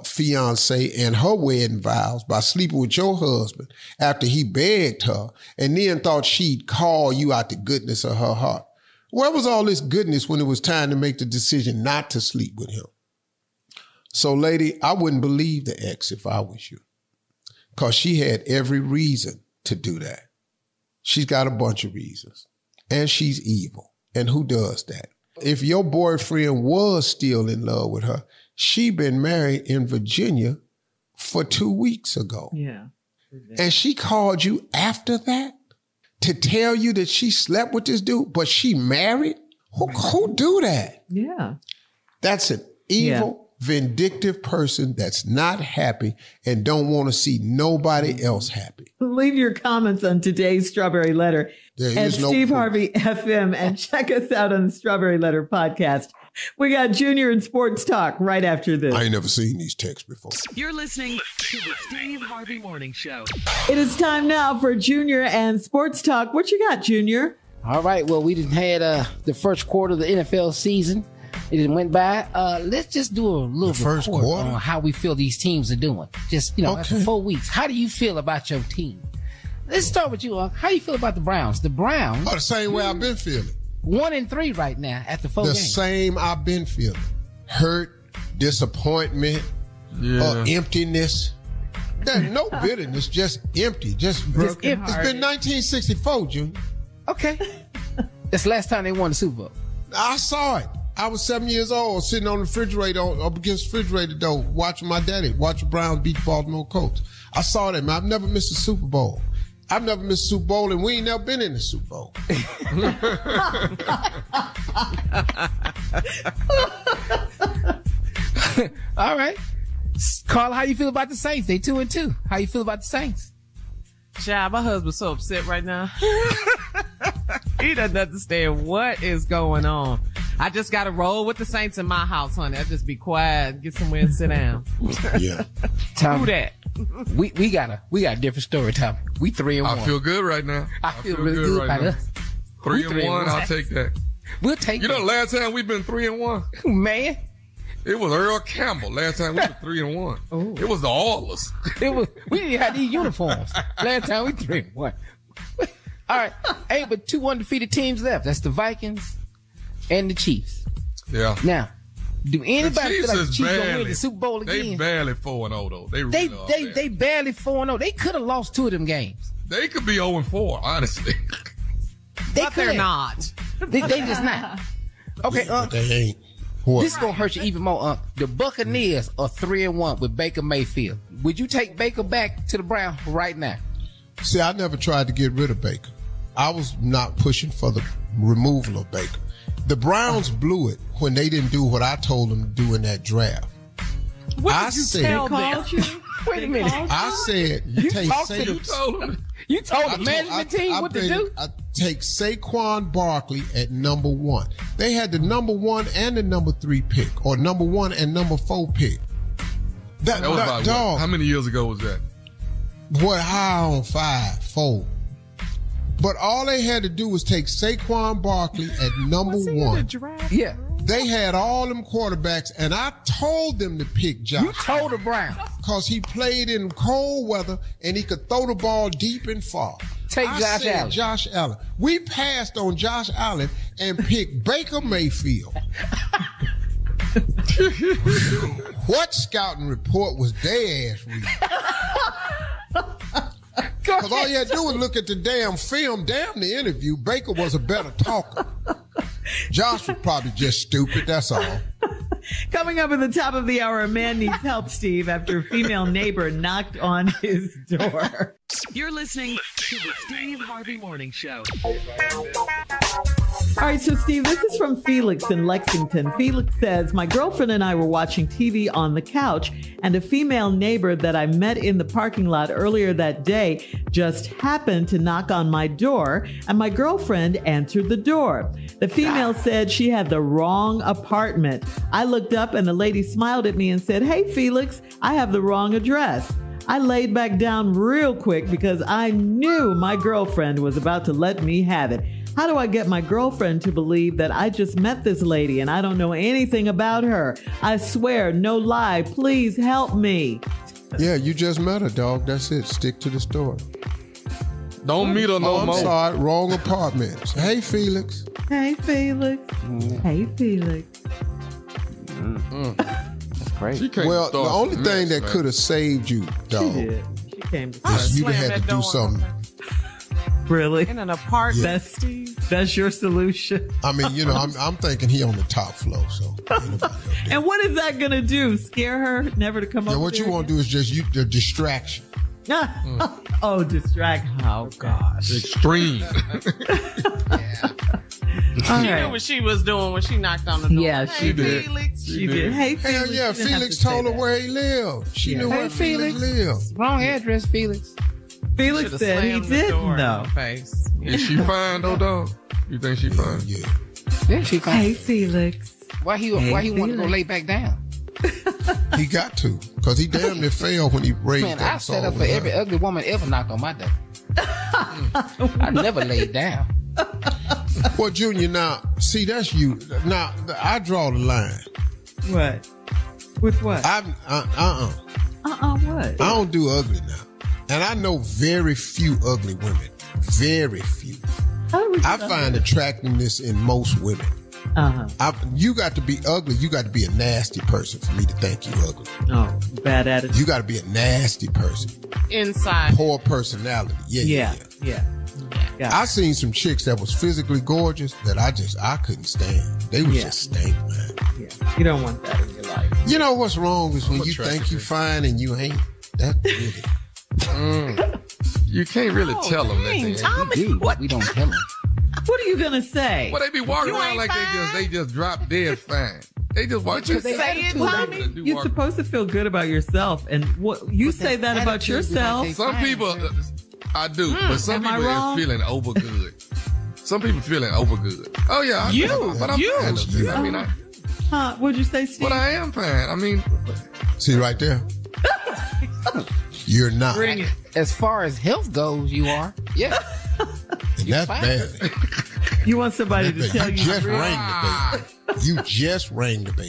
fiance and her wedding vows by sleeping with your husband after he begged her, and then thought she'd call you out the goodness of her heart. Where was all this goodness when it was time to make the decision not to sleep with him? So lady, I wouldn't believe the ex if I was you, because she had every reason to do that. She's got a bunch of reasons, and she's evil. And who does that? If your boyfriend was still in love with her, she been married in Virginia for 2 weeks ago. Yeah. And she called you after that to tell you that she slept with this dude, but she married? Who do that? Yeah. That's an evil, vindictive person that's not happy and don't want to see nobody else happy. Leave your comments on today's Strawberry Letter at Steve Harvey FM and check us out on the Strawberry Letter podcast. We got Junior in Sports Talk right after this. I ain't never seen these texts before. You're listening to the Steve Harvey Morning Show. It is time now for Junior and Sports Talk. What you got, Junior? All right. Well, we didn't had the first quarter of the NFL season. It went by. Let's just do a little report on how we feel these teams are doing. Just, after 4 weeks. How do you feel about your team? Let's start with you, How do you feel about the Browns? The Browns. The same way I've been feeling. 1-3 right now after 4 games. The same I've been feeling. Hurt, disappointment, emptiness. There's no bitterness, just empty, just broken. It's been 1964, Junior. Okay. That's the last time they won the Super Bowl. I saw it. I was 7 years old, sitting on the refrigerator, up against the refrigerator door, watching my daddy watch the Browns beat the Baltimore Colts. I saw that, man. I've never missed a Super Bowl. I've never missed a Super Bowl, and we ain't never been in the Super Bowl. All right. Carla, how you feel about the Saints? They 2-2. How you feel about the Saints? Child, my husband's so upset right now. He doesn't understand what is going on. I just got to roll with the Saints in my house, honey. I just be quiet, get somewhere and sit down. Yeah. Who that? We got a different story, Tommy. We 3-1. I feel good right now. I feel really good right about now. us. 3-1, I'll take that. We'll take it. The last time we've been 3-1? Man. It was Earl Campbell. last time we were 3-1. Oh. It was the Oilers. We didn't have these uniforms. Last time we 3-1. All right. Hey, but 2 undefeated teams left. That's the Vikings and the Chiefs. Yeah. Now, do anybody feel like the Chiefs gonna win the Super Bowl again? They barely 4-0 though. They barely 4-0. They could have lost 2 of them games. They could be 0-4, honestly. They're not. They just not. Okay, they ain't. What? This is gonna hurt you even more, The Buccaneers are 3-1 with Baker Mayfield. Would you take Baker back to the Browns right now? See, I never tried to get rid of Baker. I was not pushing for the removal of Baker. The Browns blew it when they didn't do what I told them to do in that draft. What did you tell them? Wait a minute. I said, you told the management team what to do? I take Saquon Barkley at number 1. They had the number 1 and the number 3 pick, or number 1 and number 4 pick. That was about dog. What? How many years ago was that? What, high on 4. But all they had to do was take Saquon Barkley at number 1. Yeah. They had all them quarterbacks, and I told them to pick Josh. You told the Browns. Because he played in cold weather, and he could throw the ball deep and far. Take Josh Allen. Josh Allen. We passed on Josh Allen and picked Baker Mayfield. What scouting report was their ass reading? Because all you had to do was look at the damn film, damn the interview. Baker was a better talker. Josh was probably just stupid, that's all. Coming up at the top of the hour, a man needs help, Steve, after a female neighbor knocked on his door. You're listening to the Steve Harvey Morning Show. All right, so Steve, this is from Felix in Lexington. Felix says, my girlfriend and I were watching TV on the couch, and a female neighbor that I met in the parking lot earlier that day just happened to knock on my door, and my girlfriend answered the door. The female said she had the wrong apartment. I looked up and the lady smiled at me and said, hey, Felix, I have the wrong address. I laid back down real quick because I knew my girlfriend was about to let me have it. How do I get my girlfriend to believe that I just met this lady and I don't know anything about her? I swear, no lie. Please help me. Yeah, you just met her, dog. That's it. Stick to the story. Don't meet her no more. I'm sorry. Wrong apartment. Hey, Felix. Hey, Felix. Hey, Felix. That's crazy. Well, the only thing that could have saved you, dog, she came to is you'd have had to do something. Really? In an apartment, Steve. That's your solution. I mean, you know, I'm thinking he on the top floor, so. And what is that gonna do? Scare her never to come up? Yeah, what you want to do is just the distraction. Oh, distraction. Oh gosh. Extreme. She knew what she was doing when she knocked on the door. Yeah, she did. Felix. She did. Hey, Felix. Hell yeah, Felix told her where he lived. She knew where Felix lived. Wrong address, Felix. Felix said he didn't know. Is she fine though, dog? You think she fine? Yeah. Yeah, she fine. Hey, Felix. Why he want to go lay back down? He got to, because he damn near fell when he raised that. I set up for every ugly woman ever knocked on my door. I never laid down. Well, Junior, now, see, that's you. Now, I draw the line. What? With what? What? I don't do ugly now. And I know very few ugly women. Very few. I find attractiveness in most women. You got to be ugly. You got to be a nasty person for me to think you ugly. Oh, bad attitude. You got to be a nasty person. Inside. Poor personality. Yeah. I seen some chicks that was physically gorgeous that I couldn't stand. They was just stink, man. Yeah. You don't want that in your life. You know what's wrong is when you think you fine and you ain't. That's really. You can't really tell them that. We don't tell them. What are you gonna say? Well, they be walking around like they just drop dead fine. They just walk. You say it, Tommy. You're supposed to feel good about yourself, and what you say that about yourself. Some people, I do, but some people is feeling over good. Some people feeling over good. Oh yeah, but I'm fine. I mean, what'd you say, Steve? But I am fine. I mean, see right there. You're not. As far as health goes, you are. Yeah. And that's bad. You want somebody to tell you. Just rang the bell. You just rang the bell.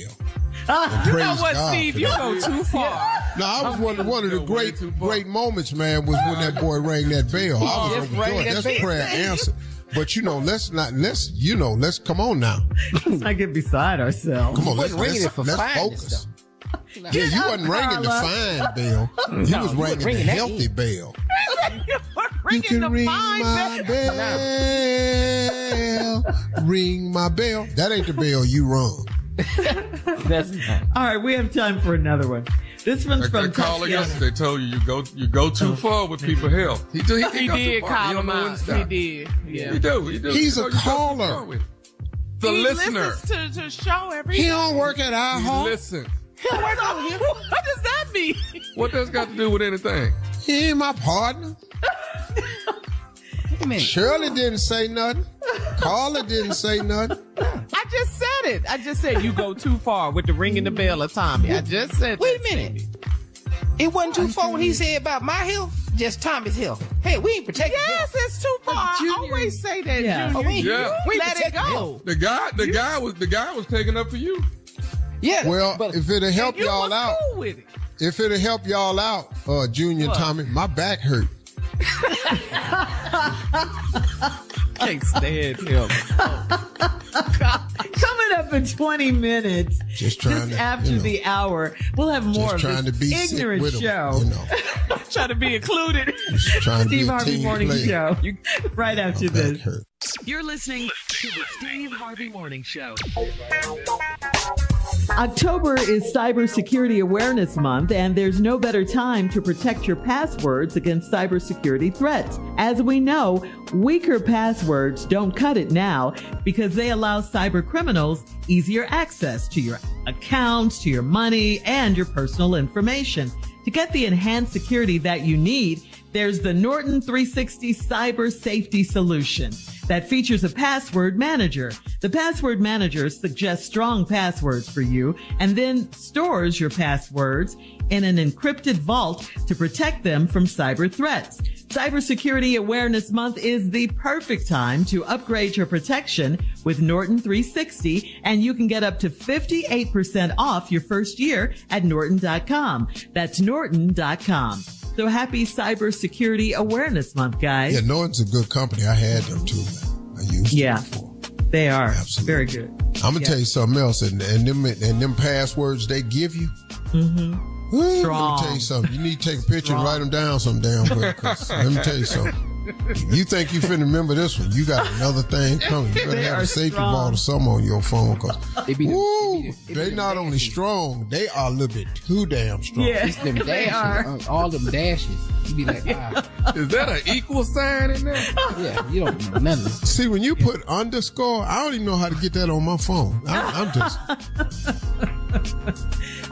You know what, God, Steve? You go too far. No, I was wondering, one of the great moments, man, was when that boy rang that bell. I was overjoyed. That's prayer answered. But let's come on now. Let's not get beside ourselves. Come on, let's focus. Yeah, you wasn't ringing the fine bell. You was ringing the healthy bell. You can ring my bell. Ring my bell. That ain't the bell you rung. All right, we have time for another one. This one's from that caller yesterday told you you go too far with people's health. He did call him out. He did. Yeah. He do. He's a caller. The he listener. Listens to the show every He day. don't work at our home. Listen. He don't work on him. What does that mean? What that's got to do with anything? He ain't my partner. Shirley didn't say nothing. Carla didn't say nothing. I just said it. I just said you go too far with the ringing the bell of Tommy. I just said Wait a minute. It wasn't too far when he said about my health, just Tommy's health. Hey, we ain't protecting him. Yes, it's too far. I always say that, Junior. We let it go. The guy was taking up for you. Yeah. Well, if it'll help y'all out, cool with it. if it'll help y'all out, Junior and Tommy, my back hurt. Can't stand him. Coming up in 20 minutes, just after the hour, we'll have more of this ignorant show. Trying to be included. Steve Harvey Morning Show. Right after this. You're listening to the Steve Harvey Morning Show. October is Cybersecurity Awareness Month, and there's no better time to protect your passwords against cybersecurity threats. As we know, weaker passwords don't cut it now because they allow cyber criminals easier access to your accounts, to your money, and your personal information. To get the enhanced security that you need, there's the Norton 360 Cyber Safety Solution that features a password manager. The password manager suggests strong passwords for you and then stores your passwords in an encrypted vault to protect them from cyber threats. Cybersecurity Awareness Month is the perfect time to upgrade your protection with Norton 360, and you can get up to 58% off your first year at Norton.com. That's Norton.com. So happy Cybersecurity Awareness Month, guys. Yeah, Norton's a good company. I had them too, man. I used them before. They are. Absolutely. Very good. I'm going to tell you something else. And them passwords they give you. Mm-hmm. Let me tell you something. You need to take a picture and write them down some damn quick. Let me tell you something. You think you finna remember this one? You got another thing coming. You better have a safety vault or something on your phone, because they not only strong, they are a little bit too damn strong. Yeah, them dashes, all them dashes. You be like, is that an equal sign in there? Yeah, you don't know nothing. See, when you put underscore, I don't even know how to get that on my phone. I'm just.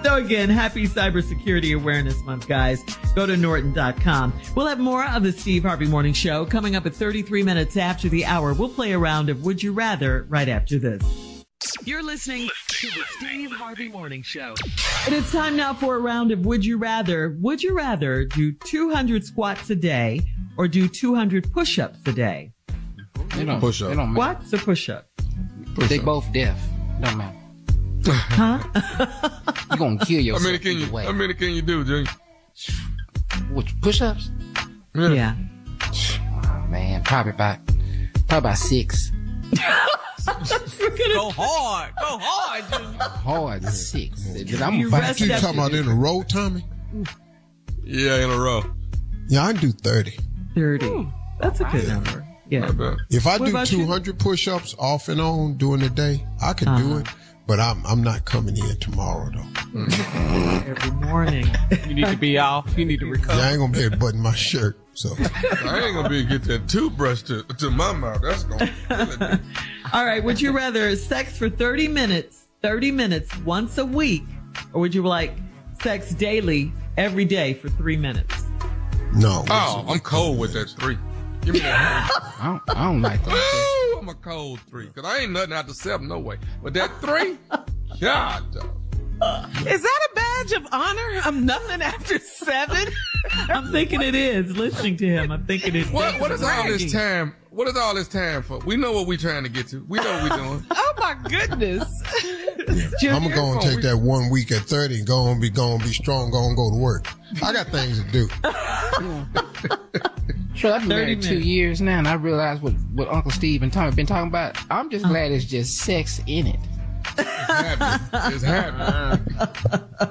So again, happy Cybersecurity Awareness Month, guys. Go to Norton.com. We'll have more of the Steve Harvey Morning Show coming up at 33 minutes after the hour. We'll play a round of Would You Rather right after this. You're listening to the Steve Harvey Morning Show. It is time now for a round of Would You Rather. Would you rather do 200 squats a day or do 200 push-ups a day? Push-ups. Squats or push-ups? They both deaf. Don't matter. Huh? You're going to kill yourself. How many can you do, Junior? What, push-ups? Yeah. Oh, man, probably about 6. Go hard, Junior. Hard 6. You talking about in a row, Tommy? Yeah, in a row. Yeah, I do 30. 30. That's a good number. Yeah. If I do 200 push-ups off and on during the day, I can do it. But I'm not coming in tomorrow, though. Every morning. You need to be off. You need to recover. Yeah, I ain't going to be able to button my shirt. So I ain't going to be able to get that toothbrush to my mouth. That's going to All right. Would you rather sex for 30 minutes once a week, or would you like sex daily every day for 3 minutes? No. Oh, I'm cold with that 3. Give me that. I don't like that. Ooh, I'm a cold 3, because I ain't nothing after 7, no way. But that 3, God, is that a badge of honor? I'm nothing after 7. I'm thinking it is. Listening to him, I'm thinking it is. What is all this time? What is all this time for? We know what we're trying to get to. We know what we're doing. Oh my goodness. I'm going to take that 1 week at 30 and go and be strong, go to work. I got things to do. Sure, I've been married 2 years now, and I realize what Uncle Steve and Tommy have been talking about. I'm just glad it's just sex in it. It's happening.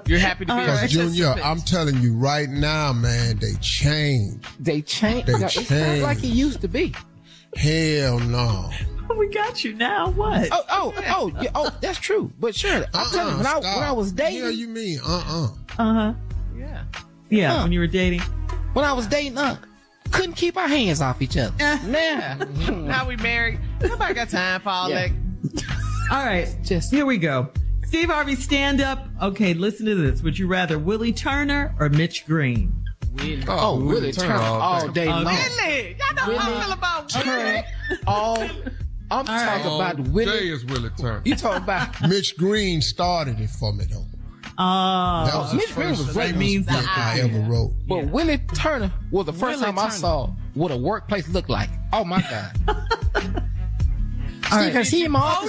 You're happy to be a Junior, I'm telling you right now, man, they changed. It's not like it used to be. Hell no. We got you now. What? Oh, that's true. But sure, I'm telling you, when I was dating. Yeah, you mean, Yeah, when you were dating. When I was dating, couldn't keep our hands off each other. Now we married. Nobody got time for all that. All right, here we go. Steve Harvey, stand up. Okay, listen to this. Would you rather Willie Turner or Mitch Green? Willie Turner all day long. Really? Y'all know how I feel about Turner I'm talking about Willie. Jay is Willie Turner. You talking about Mitch Green started it for me though. That was Mitch Green was great. I ever wrote. But Willie Turner was the first time I saw what a workplace looked like. Oh my God. Steve has seen him all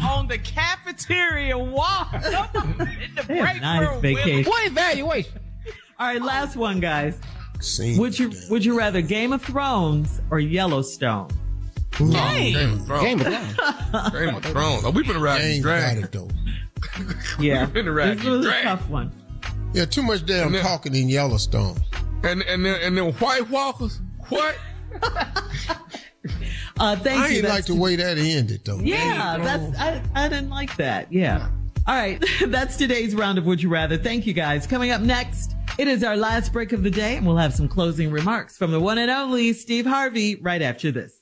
on the cafeteria wall in the break room. Vacation. What evaluation? All right, last one, guys. Would you rather Game of Thrones or Yellowstone? Game of Thrones. Game of Thrones. Oh, we've been around dragons though. Yeah, this was a tough one. Yeah, too much damn talking in Yellowstone. And then White Walkers. What? Thank you. I ain't like the way that ended though. Yeah, I didn't like that. Yeah. All right, that's today's round of Would You Rather. Thank you, guys. Coming up next, it is our last break of the day, and we'll have some closing remarks from the one and only Steve Harvey right after this.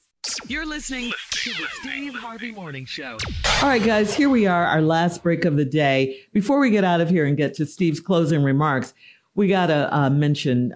You're listening to the Steve Harvey Morning Show. All right, guys, here we are, our last break of the day. Before we get out of here and get to Steve's closing remarks, we got to mention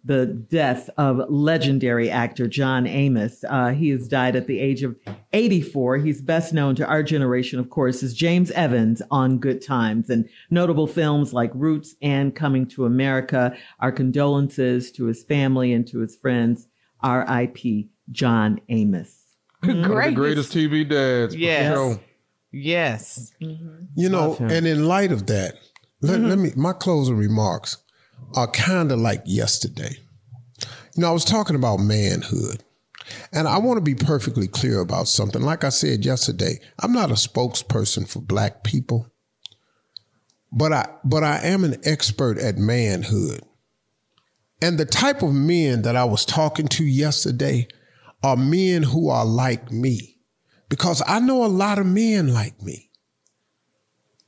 the death of legendary actor John Amos. He has died at the age of 84. He's best known to our generation, of course, as James Evans on Good Times, and notable films like Roots and Coming to America. Our condolences to his family and to his friends. R.I.P. John Amos. One of the greatest TV dads. Yes. Mm-hmm. You know, and in light of that, let me, my closing remarks are kind of like yesterday. You know, I was talking about manhood, and I want to be perfectly clear about something. Like I said yesterday, I'm not a spokesperson for black people, but I am an expert at manhood. And the type of men that I was talking to yesterday are men who are like me, because I know a lot of men like me.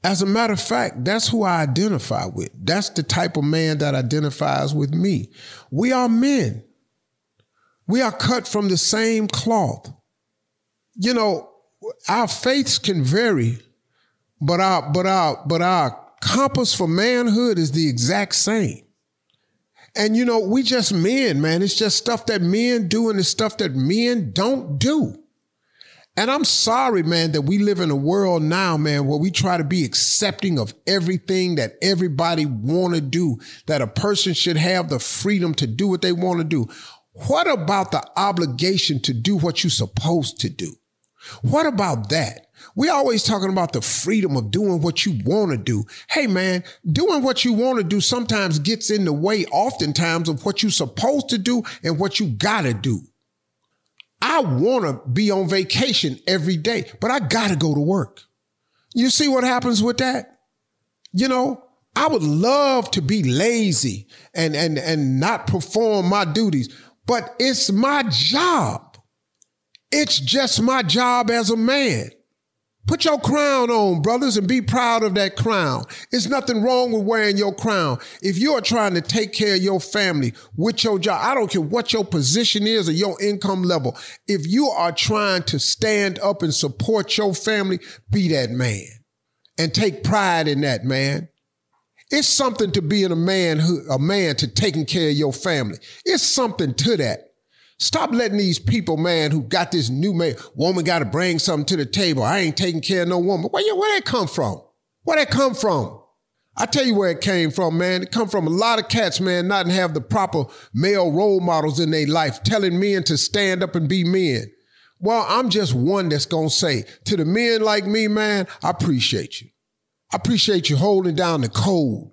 As a matter of fact, that's who I identify with. That's the type of man that identifies with me. We are men. We are cut from the same cloth. You know, our faiths can vary, but our compass for manhood is the exact same. And, you know, we just men, man. It's just stuff that men do, and it's stuff that men don't do. And I'm sorry, man, that we live in a world now, man, where we try to be accepting of everything that everybody want to do, that a person should have the freedom to do what they want to do. What about the obligation to do what you're supposed to do? What about that? We always talking about the freedom of doing what you want to do. Hey, man, doing what you want to do sometimes gets in the way, oftentimes, of what you're supposed to do and what you got to do. I want to be on vacation every day, but I got to go to work. You see what happens with that? You know, I would love to be lazy and not perform my duties, but it's my job. It's just my job as a man. Put your crown on, brothers, and be proud of that crown. There's nothing wrong with wearing your crown. If you are trying to take care of your family with your job, I don't care what your position is or your income level. If you are trying to stand up and support your family, be that man and take pride in that, man. It's something to being a man to taking care of your family. It's something to that. Stop letting these people, man, who got this new man, woman got to bring something to the table. I ain't taking care of no woman. Where that come from? Where that come from? I tell you where it came from, man. It come from a lot of cats, man, not have the proper male role models in their life, telling men to stand up and be men. Well, I'm just one that's going to say to the men like me, man, I appreciate you. I appreciate you holding down the code.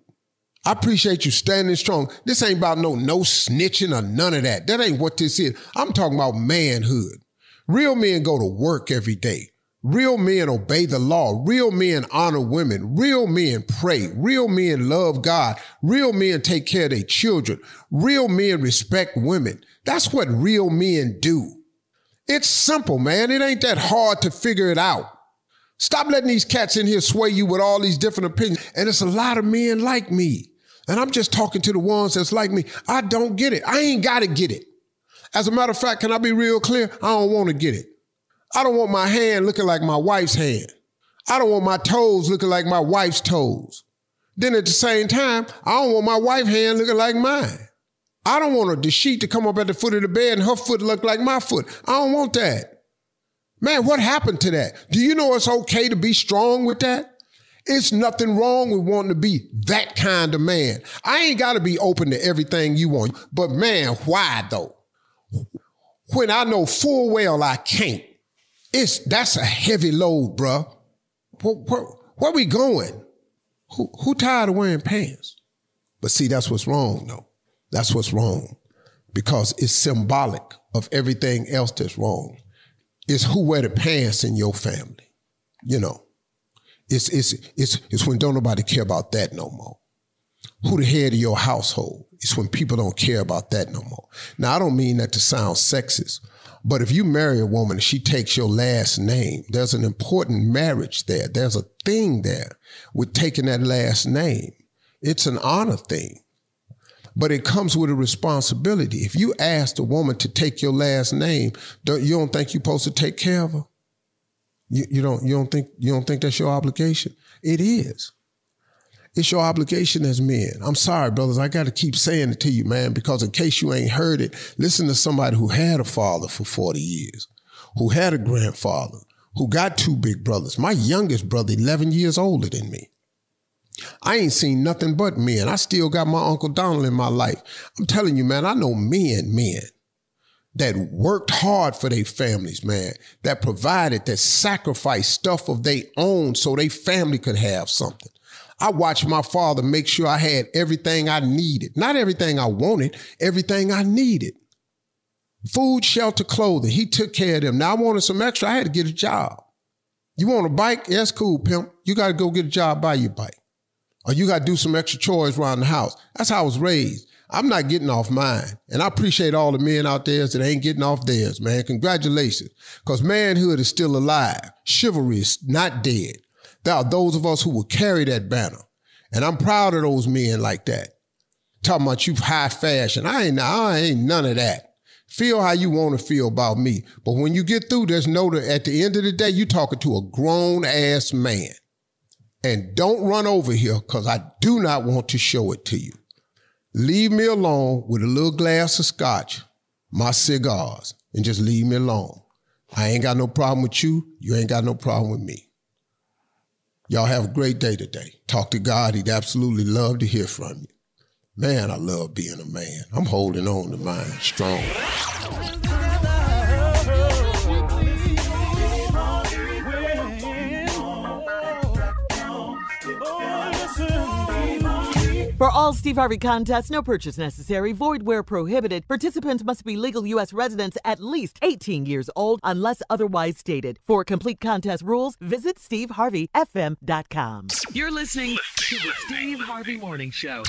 I appreciate you standing strong. This ain't about no snitching or none of that. That ain't what this is. I'm talking about manhood. Real men go to work every day. Real men obey the law. Real men honor women. Real men pray. Real men love God. Real men take care of their children. Real men respect women. That's what real men do. It's simple, man. It ain't that hard to figure it out. Stop letting these cats in here sway you with all these different opinions. And it's a lot of men like me. And I'm just talking to the ones that's like me. I don't get it. I ain't got to get it. As a matter of fact, can I be real clear? I don't want to get it. I don't want my hand looking like my wife's hand. I don't want my toes looking like my wife's toes. Then at the same time, I don't want my wife's hand looking like mine. I don't want the sheet to come up at the foot of the bed and her foot look like my foot. I don't want that. Man, what happened to that? Do you know it's okay to be strong with that? It's nothing wrong with wanting to be that kind of man. I ain't got to be open to everything you want. But man, why though? When I know full well I can't. That's a heavy load, bruh. Where we going? Who tired of wearing pants? But see, that's what's wrong, though. That's what's wrong. Because it's symbolic of everything else that's wrong. It's who wear the pants in your family. You know. It's when don't nobody care about that no more. Who the head of your household? It's when people don't care about that no more. Now, I don't mean that to sound sexist, but if you marry a woman and she takes your last name, there's an important marriage there. There's a thing there with taking that last name. It's an honor thing, but it comes with a responsibility. If you ask a woman to take your last name, you don't think you're supposed to take care of her? You don't think that's your obligation? It is. It's your obligation as men. I'm sorry, brothers. I got to keep saying it to you, man, because in case you ain't heard it, listen to somebody who had a father for 40 years, who had a grandfather, who got 2 big brothers. My youngest brother, 11 years older than me. I ain't seen nothing but men. I still got my Uncle Donald in my life. I'm telling you, man, I know men that worked hard for their families, man, that provided, that sacrificed stuff of their own so their family could have something. I watched my father make sure I had everything I needed. Not everything I wanted, everything I needed. Food, shelter, clothing. He took care of them. Now I wanted some extra. I had to get a job. You want a bike? That's cool, pimp. You got to go get a job, buy your bike. Or you got to do some extra chores around the house. That's how I was raised. I'm not getting off mine. And I appreciate all the men out there that ain't getting off theirs, man. Congratulations. Because manhood is still alive. Chivalry is not dead. There are those of us who will carry that banner. And I'm proud of those men like that. Talking about you high fashion. I ain't none of that. Feel how you want to feel about me. But when you get through this, know that at the end of the day, you're talking to a grown-ass man. And don't run over here because I do not want to show it to you. Leave me alone with a little glass of scotch, my cigars, and just leave me alone. I ain't got no problem with you. You ain't got no problem with me. Y'all have a great day today. Talk to God. He'd absolutely love to hear from you. Man, I love being a man. I'm holding on to mine strong. For all Steve Harvey contests, no purchase necessary, void where prohibited. Participants must be legal U.S. residents at least 18 years old unless otherwise stated. For complete contest rules, visit steveharveyfm.com. You're listening to the Steve Harvey Morning Show.